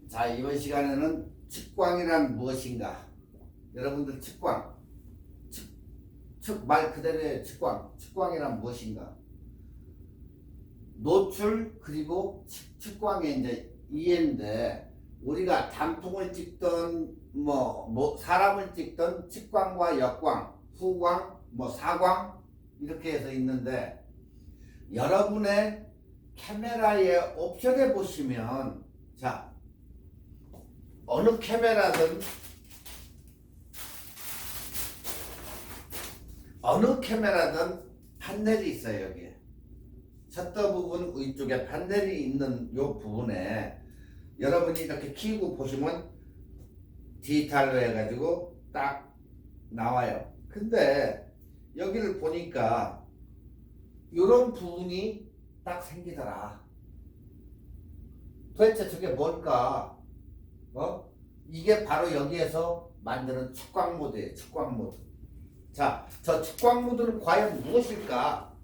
자, 이번 시간에는 측광이란 무엇인가? 여러분들 측광, 말 그대로의 측광, 측광이란 무엇인가? 노출 그리고 측광의 이제 이해인데, 우리가 단풍을 찍던 뭐 사람을 찍던 측광과 역광, 후광, 뭐 사광 이렇게 해서 있는데, 여러분의 카메라의 옵션에 보시면, 자, 어느 카메라든 판넬이 있어요. 여기에 셔터 부분 위쪽에 판넬이 있는 요 부분에 여러분이 이렇게 키우고 보시면 디지털로 해가지고 딱 나와요. 근데 여기를 보니까 요런 부분이 딱 생기더라. 도대체 저게 뭘까? 이게 바로 여기에서 만드는 측광 모드예요. 측광 모드. 자, 저 측광 모드는 과연 무엇일까?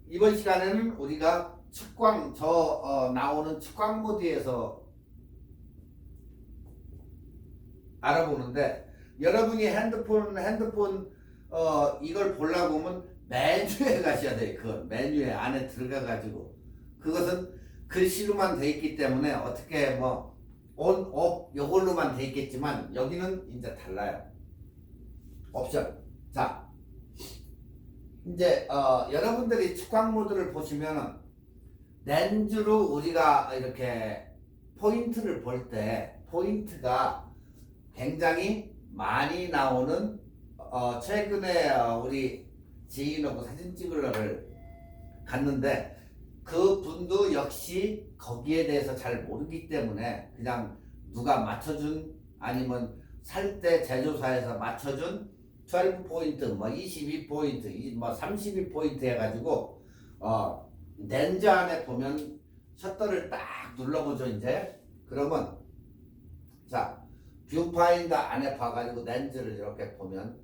이번 시간에는 우리가 측광, 나오는 측광 모드에서 알아보는데, 여러분이 핸드폰 이걸 보려고 하면 메뉴에 가셔야 돼요. 그건 메뉴에 안에 들어가 가지고, 그것은 글씨로만 돼 있기 때문에 어떻게 뭐 온, 업 요걸로만 돼 있겠지만, 여기는 이제 달라요. 옵션. 자, 이제 여러분들이 측광 모드를 보시면은 렌즈로 우리가 이렇게 포인트를 볼 때 포인트가 굉장히 많이 나오는, 최근에 우리 지인하고 사진 찍으러를 갔는데, 그 분도 역시 거기에 대해서 잘 모르기 때문에 그냥 누가 맞춰준, 아니면 살 때 제조사에서 맞춰준 12포인트, 뭐 22포인트, 뭐 32포인트 해가지고 렌즈 안에 보면 셔터를 딱 눌러보죠. 이제 그러면, 자, 뷰파인더 안에 봐가지고 렌즈를 이렇게 보면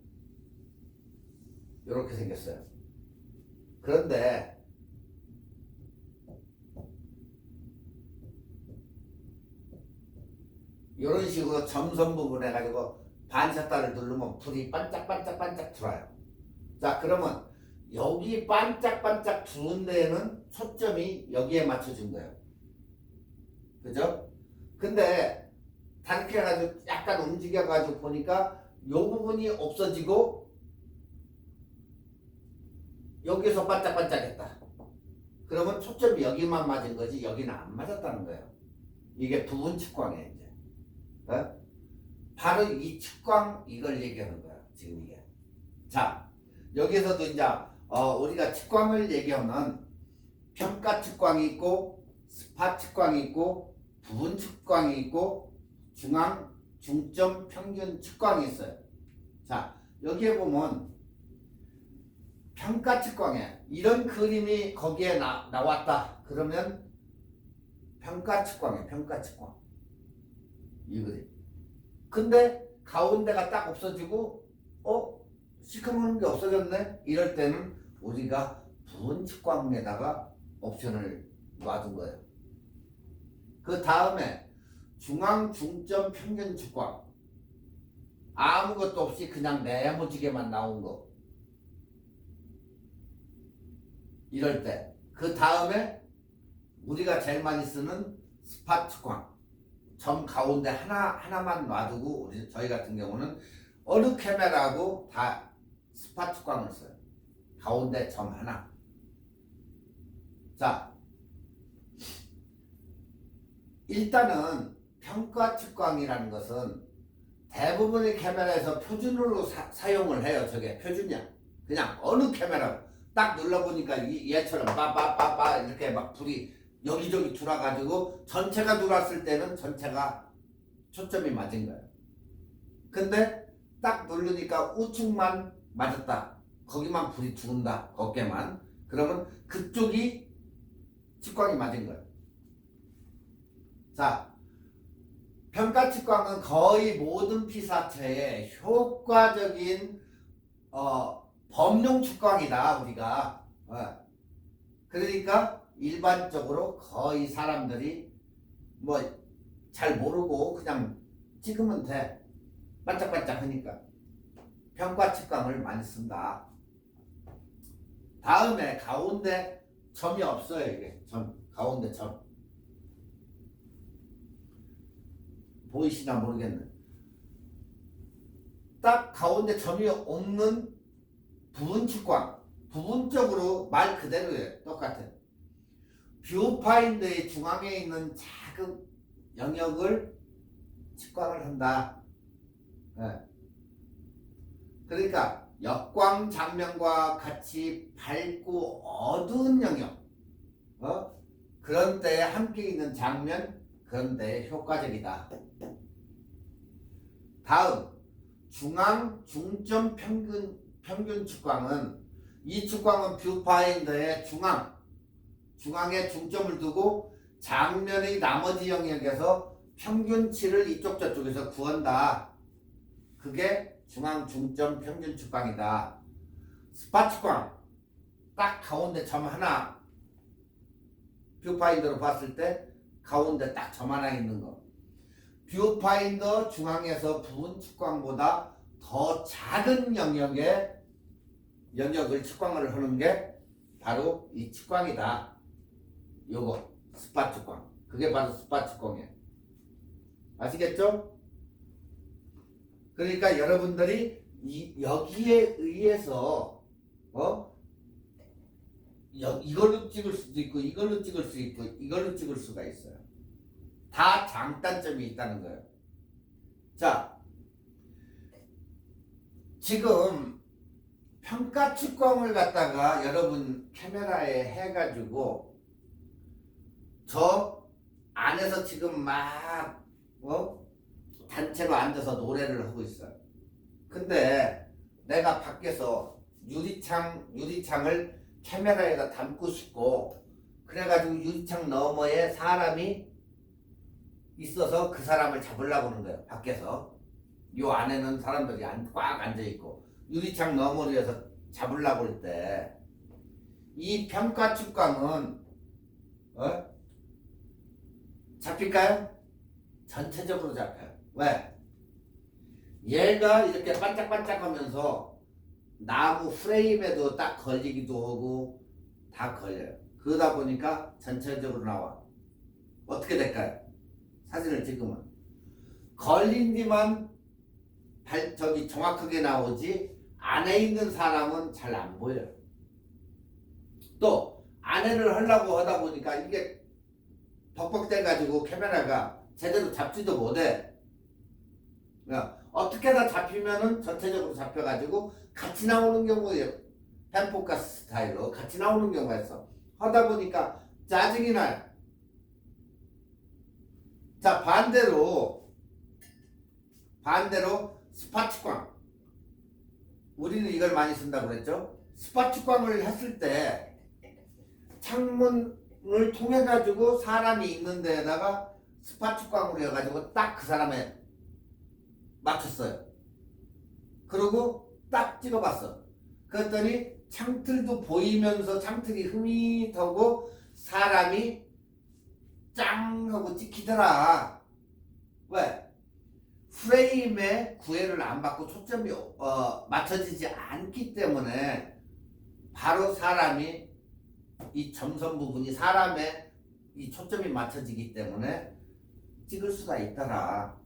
이렇게 생겼어요. 그런데 이런 식으로 점선 부분 해가지고 반샷다를 누르면 불이 반짝반짝반짝 들어와요. 자, 그러면 여기 반짝반짝 들어온 데에는 초점이 여기에 맞춰진 거예요. 그죠? 근데 다르게 해가지고 약간 움직여가지고 보니까 요 부분이 없어지고 여기서 반짝반짝했다. 그러면 초점이 여기만 맞은 거지 여기는 안 맞았다는 거예요. 이게 부분 측광이에요. 이제 바로 이 측광, 이걸 얘기하는 거야 지금 이게. 자, 여기서도 이제 우리가 측광을 얘기하면 평가 측광이 있고, 스팟 측광이 있고, 부분 측광이 있고, 중앙, 중점, 평균 측광이 있어요. 자, 여기에 보면 평가 측광에 이런 그림이 거기에 나왔다. 그러면 평가 측광이에요. 평가 측광. 이 그림. 근데 가운데가 딱 없어지고 시커먼 게 없어졌네? 이럴 때는 우리가 부분 측광에다가 옵션을 놔둔 거예요. 그 다음에 중앙, 중점, 평균 측광. 아무것도 없이 그냥 네모지게만 나온 거. 이럴 때. 그 다음에 우리가 제일 많이 쓰는 스팟 측광. 점 가운데 하나만 놔두고, 저희 같은 경우는 어느 카메라하고 다 스팟 측광을 써요. 가운데 점 하나. 자, 일단은 평가 측광이라는 것은 대부분의 카메라에서 표준으로 사용을 해요. 저게 표준이야. 그냥 어느 카메라 딱 눌러보니까 얘처럼 빠빠빠빠 이렇게 막 불이 여기저기 돌아가지고 전체가 들어왔을 때는 전체가 초점이 맞은 거예요. 근데 딱 누르니까 우측만 맞았다. 거기만 불이 들어온다. 어깨만. 그러면 그쪽이 측광이 맞은 거예요. 자, 평가 측광은 거의 모든 피사체의 효과적인 범용 측광이다. 우리가. 그러니까 일반적으로 거의 사람들이 뭐 잘 모르고 그냥 찍으면 돼. 반짝반짝 하니까. 평가 측광을 많이 쓴다. 다음에 가운데 점이 없어요. 이게 가운데 점 보이시나 모르겠네. 딱 가운데 점이 없는 부분 측광, 부분적으로 말 그대로예요. 똑같아. 뷰파인더의 중앙에 있는 작은 영역을 측광을 한다. 네. 그러니까 역광 장면과 같이 밝고 어두운 영역, 그런 때에 함께 있는 장면, 그런 때에 효과적이다. 다음 중앙 중점 평균 측광은, 이 측광은 뷰파인더의 중앙에 중점을 두고 장면의 나머지 영역에서 평균치를 이쪽 저쪽에서 구한다. 그게 중앙 중점 평균 측광이다. 스팟 측광, 딱 가운데 점 하나, 뷰파인더로 봤을 때 가운데 딱 점 하나 있는 거. 뷰파인더 중앙에서 부분 측광보다 더 작은 영역을 측광을 하는 게 바로 이 측광이다. 요거 스팟 측광, 그게 바로 스팟 측광이에요. 아시겠죠? 그러니까 여러분들이 여기에 의해서 이걸로 찍을 수도 있고, 이걸로 찍을 수 있고, 이걸로 찍을 수가 있어요. 다 장단점이 있다는 거예요. 자, 지금 평가 측광을 갖다가 여러분 카메라에 해가지고 저 안에서 지금 막 단체로 앉아서 노래를 하고 있어요. 근데 내가 밖에서 유리창을 카메라에다 담고 싶고, 그래가지고 유리창 너머에 사람이 있어서 그 사람을 잡으려고 하는 거예요. 밖에서 요 안에는 사람들이 꽉 앉아있고 유리창 너머에서 잡으려고 할 때 이 평가 측광은 잡힐까요? 전체적으로 잡혀요. 왜? 얘가 이렇게 반짝반짝하면서 나무 프레임에도 딱 걸리기도 하고 다 걸려요. 그러다 보니까 전체적으로 나와. 어떻게 될까요? 사진을 찍으면 걸린 뒤만 정확하게 나오지, 안에 있는 사람은 잘 안 보여요. 또 안에를 하려고 하다 보니까 이게 벅벅대 가지고 카메라가 제대로 잡지도 못해. 어떻게 다 잡히면은 전체적으로 잡혀가지고 같이 나오는 경우에요. 펜포커스 스타일로 같이 나오는 경우가 있어. 하다 보니까 짜증이 나요. 자, 반대로 스팟 측광, 우리는 이걸 많이 쓴다고 그랬죠. 스팟 측광을 했을 때 창문을 통해 가지고 사람이 있는 데에다가 스팟 측광으로 해가지고 딱 그 사람에 맞췄어요. 그리고 딱 찍어봤어. 그랬더니 창틀도 보이면서 창틀이 흐릿하고 사람이 짱 하고 찍히더라. 왜? 프레임에 구애를 안 받고 초점이 맞춰지지 않기 때문에 바로 사람이 이 점선 부분이 사람의 이 초점이 맞춰지기 때문에 찍을 수가 있더라.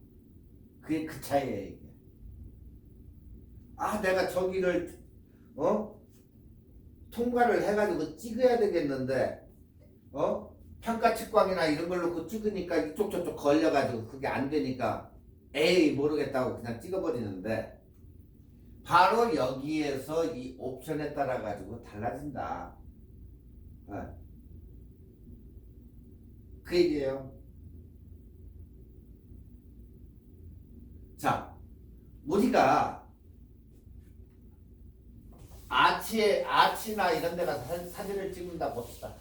그게 그 차이예요. 이게. 내가 저기를 통과를 해가지고 찍어야 되겠는데 평가 측광이나 이런 걸로 찍으니까 이쪽 저쪽 걸려가지고 그게 안 되니까 에이 모르겠다고 그냥 찍어버리는데, 바로 여기에서 이 옵션에 따라 가지고 달라진다. 그 얘기예요. 자, 우리가 아치나 이런 데 가서 사진을 찍는다 봅시다.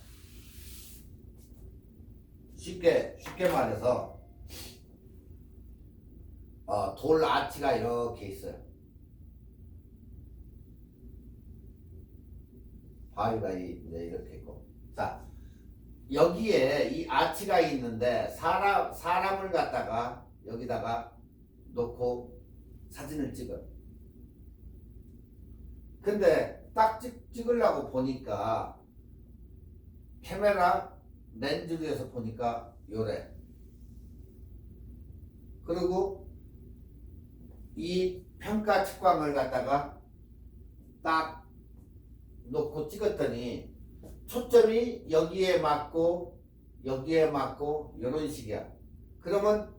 쉽게 말해서 돌 아치가 이렇게 있어요. 바위가 이제 이렇게 있고, 자, 여기에 이 아치가 있는데 사람을 갖다가 여기다가 놓고 사진을 찍어요. 근데 딱 찍으려고 보니까 카메라 렌즈에서 보니까 요래. 그리고 이 평가 측광을 갖다가 딱 놓고 찍었더니 초점이 여기에 맞고 여기에 맞고 이런 식이야. 그러면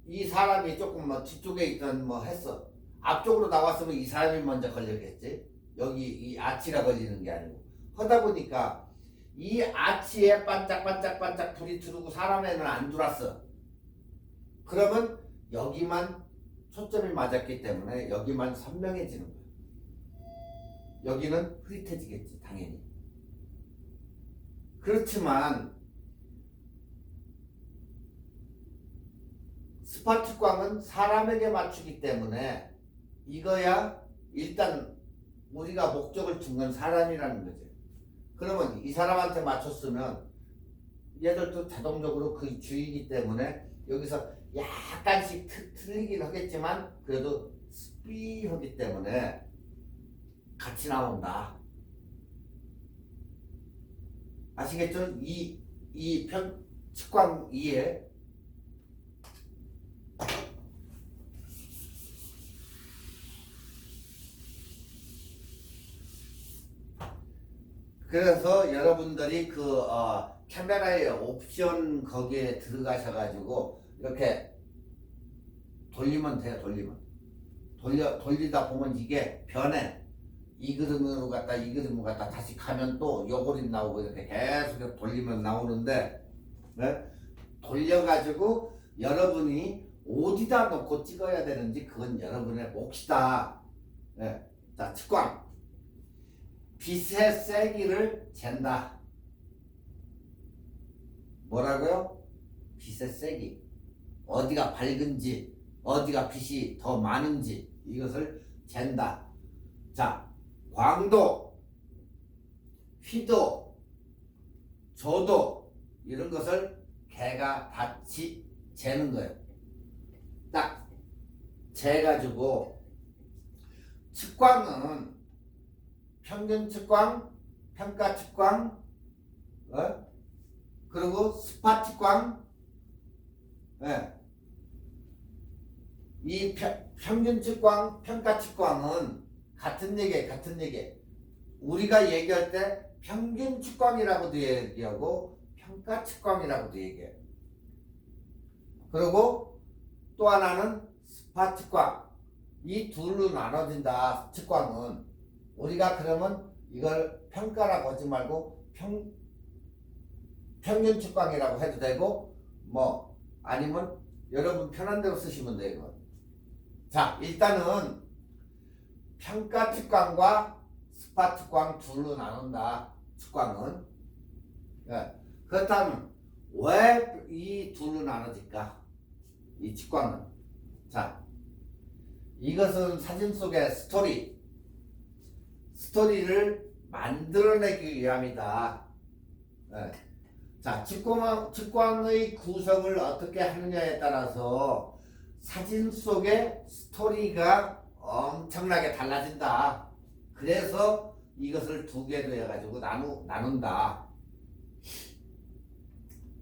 이 사람이 조금 뭐 뒤쪽에 있던 뭐 했어. 앞쪽으로 나왔으면 이 사람이 먼저 걸렸겠지. 여기 이 아치가 걸리는 게 아니고. 하다 보니까 이 아치에 반짝반짝반짝 불이 들어오고 사람에는 안 들어왔어. 그러면 여기만 초점이 맞았기 때문에 여기만 선명해지는 거야. 여기는 흐릿해지겠지, 당연히. 그렇지만 스팟 측광은 사람에게 맞추기 때문에 이거야 일단 우리가 목적을 둔 건 사람이라는 거지. 그러면 이 사람한테 맞췄으면 얘들도 자동적으로 그 주의이기 때문에 여기서 약간씩 틀리긴 하겠지만 그래도 스피하기 때문에 같이 나온다. 아시겠죠? 이 측광 이해. 그래서 여러분들이 카메라의 옵션 거기에 들어가셔가지고 이렇게 돌리면 돼요. 돌리다 보면 이게 변해. 이 그림으로 갔다 이 그림으로 갔다 다시 가면 또 요 그림 나오고 이렇게 계속 돌리면 나오는데, 네? 돌려가지고 여러분이 어디다 놓고 찍어야 되는지 그건 여러분의 몫이다. 네. 자, 측광. 빛의 세기를 잰다. 뭐라고요? 빛의 세기. 어디가 밝은지, 어디가 빛이 더 많은지 이것을 잰다. 자, 광도, 휘도, 조도 이런 것을 개가 같이 재는 거예요. 딱 재가지고 측광은 평균 측광, 평가 측광, 그리고 스팟 측광, 이 평균 측광, 평가 측광은 같은 얘기. 우리가 얘기할 때 평균 측광이라고도 얘기하고 평가 측광이라고도 얘기해. 그리고 또 하나는 스팟 측광. 이 둘로 나눠진다. 측광은. 우리가 그러면 이걸 평가라고 하지 말고 평균 측광이라고 해도 되고 뭐 아니면 여러분 편한 대로 쓰시면 돼요. 자, 일단은 평가 측광과 스팟 측광 둘로 나눈다. 측광은. 그렇다면 왜 이 둘로 나눠질까? 이 측광은. 자, 이것은 사진 속의 스토리를 만들어내기 위함이다. 자, 측광의 구성을 어떻게 하느냐에 따라서 사진 속의 스토리가 엄청나게 달라진다. 그래서 이것을 두 개로 해가지고 나눈다.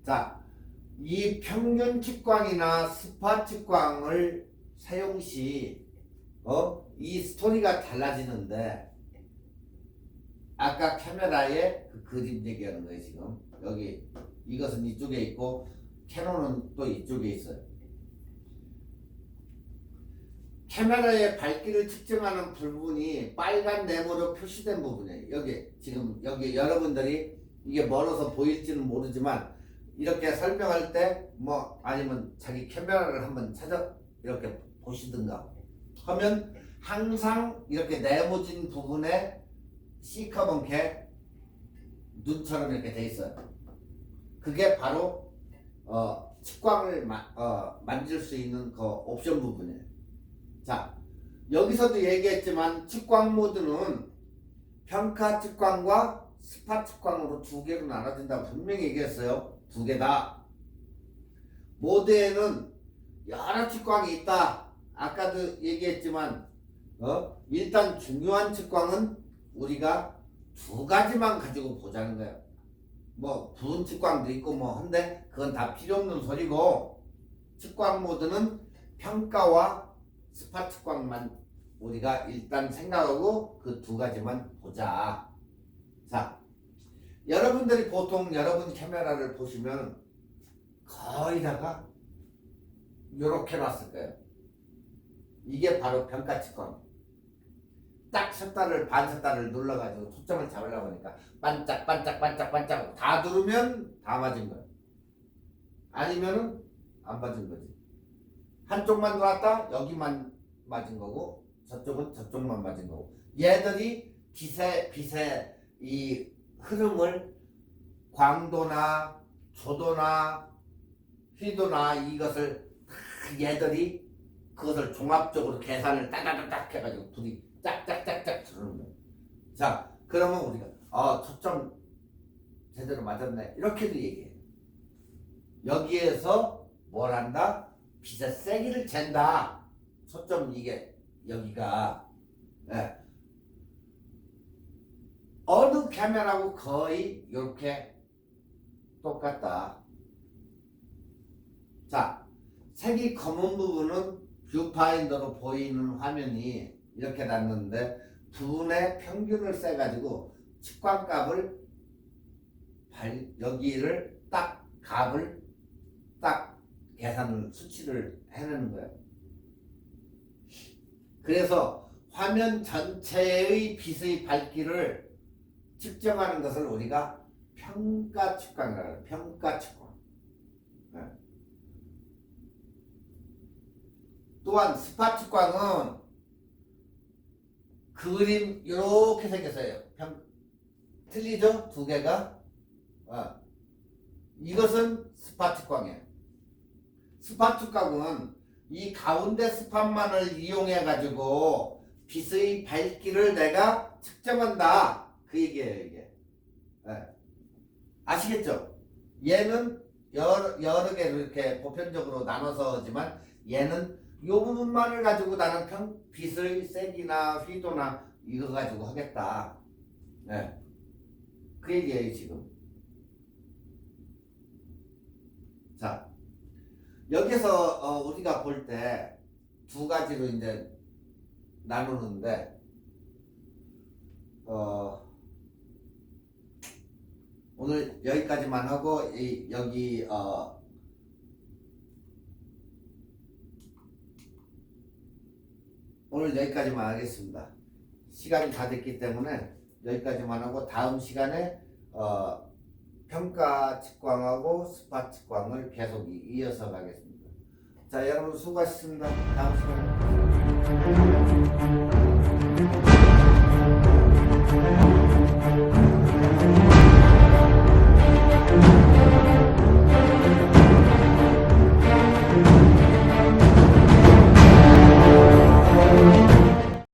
자, 이 평균 측광이나 스팟 측광을 사용 시 이 스토리가 달라지는데 아까 카메라에 그 그림 얘기하는 거예요. 지금 여기 이것은 이쪽에 있고 캐논은 또 이쪽에 있어요. 카메라의 밝기를 측정하는 부분이 빨간 네모로 표시된 부분이에요. 여기 여러분들이 이게 멀어서 보일지는 모르지만 이렇게 설명할 때 뭐 아니면 자기 카메라를 한번 찾아 이렇게 보시든가 하면 항상 이렇게 네모진 부분에 시커멓게 눈처럼 이렇게 돼 있어요. 그게 바로 측광을 만질 수 있는 그 옵션 부분이에요. 자, 여기서도 얘기했지만 측광 모드는 평가 측광과 스파 측광으로 두 개로 나눠진다고 분명히 얘기했어요. 두 개다. 모대에는 여러 측광이 있다. 아까도 얘기했지만 일단 중요한 측광은 우리가 두 가지만 가지고 보자는 거예요. 뭐 부분 측광도 있고 뭐 한데 그건 다 필요 없는 소리고, 측광 모드는 평가와 스파 측광만 우리가 일단 생각하고 그 두 가지만 보자. 자, 여러분들이 보통 여러분 카메라를 보시면 거의 다가 이렇게 놨을 거예요. 이게 바로 평가 측광. 딱 셔터를 반 셔터를 눌러가지고 초점을 잡으려고 하니까 반짝반짝반짝반짝 다 누르면 다 맞은 거예요. 아니면은 안 맞은 거지. 한쪽만 놨다 여기만 맞은 거고, 저쪽은 저쪽만 맞은 거고. 얘들이 빛의 이 흐름을 광도나 조도나 휘도나 이것을 다 얘들이 그것을 종합적으로 계산을 따다다닥 해가지고 불이 짝짝짝짝 들어오는 거예요. 자, 그러면 우리가 초점 제대로 맞았네 이렇게도 얘기해요. 여기에서 뭘 한다? 빛의 세기를 잰다. 초점 이게 여기가 어느 카메라하고 거의 이렇게 똑같다. 자, 색이 검은 부분은 뷰파인더로 보이는 화면이 이렇게 났는데 분의 평균을 쎄가지고 측광값을 여기를 딱 값을 딱 계산을 수치를 해내는 거예요. 그래서 화면 전체의 빛의 밝기를 측정하는 것을 우리가 평가 측광이라고 해요. 평가 측광. 또한 스파 측광은 그림 이렇게 생겼어요. 틀리죠? 두 개가. 이것은 스파 측광이에요. 스파 측광은 이 가운데 스팟만을 이용해 가지고 빛의 밝기를 내가 측정한다. 그 얘기예요, 이게. 아시겠죠? 얘는 여러 개로 이렇게 보편적으로 나눠서지만 얘는 이 부분만을 가지고 나는 빛의 색이나 휘도나 이거 가지고 하겠다. 그 얘기예요, 지금. 자, 여기서 우리가 볼 때 두 가지로 이제 나누는데, 오늘 여기까지만 하고 여기 오늘 여기까지만 하겠습니다. 시간이 다 됐기 때문에 여기까지만 하고 다음 시간에 평가 측광하고 스파 측광을 계속 이어서 가겠습니다. 자, 여러분 수고하셨습니다. 다음 시간에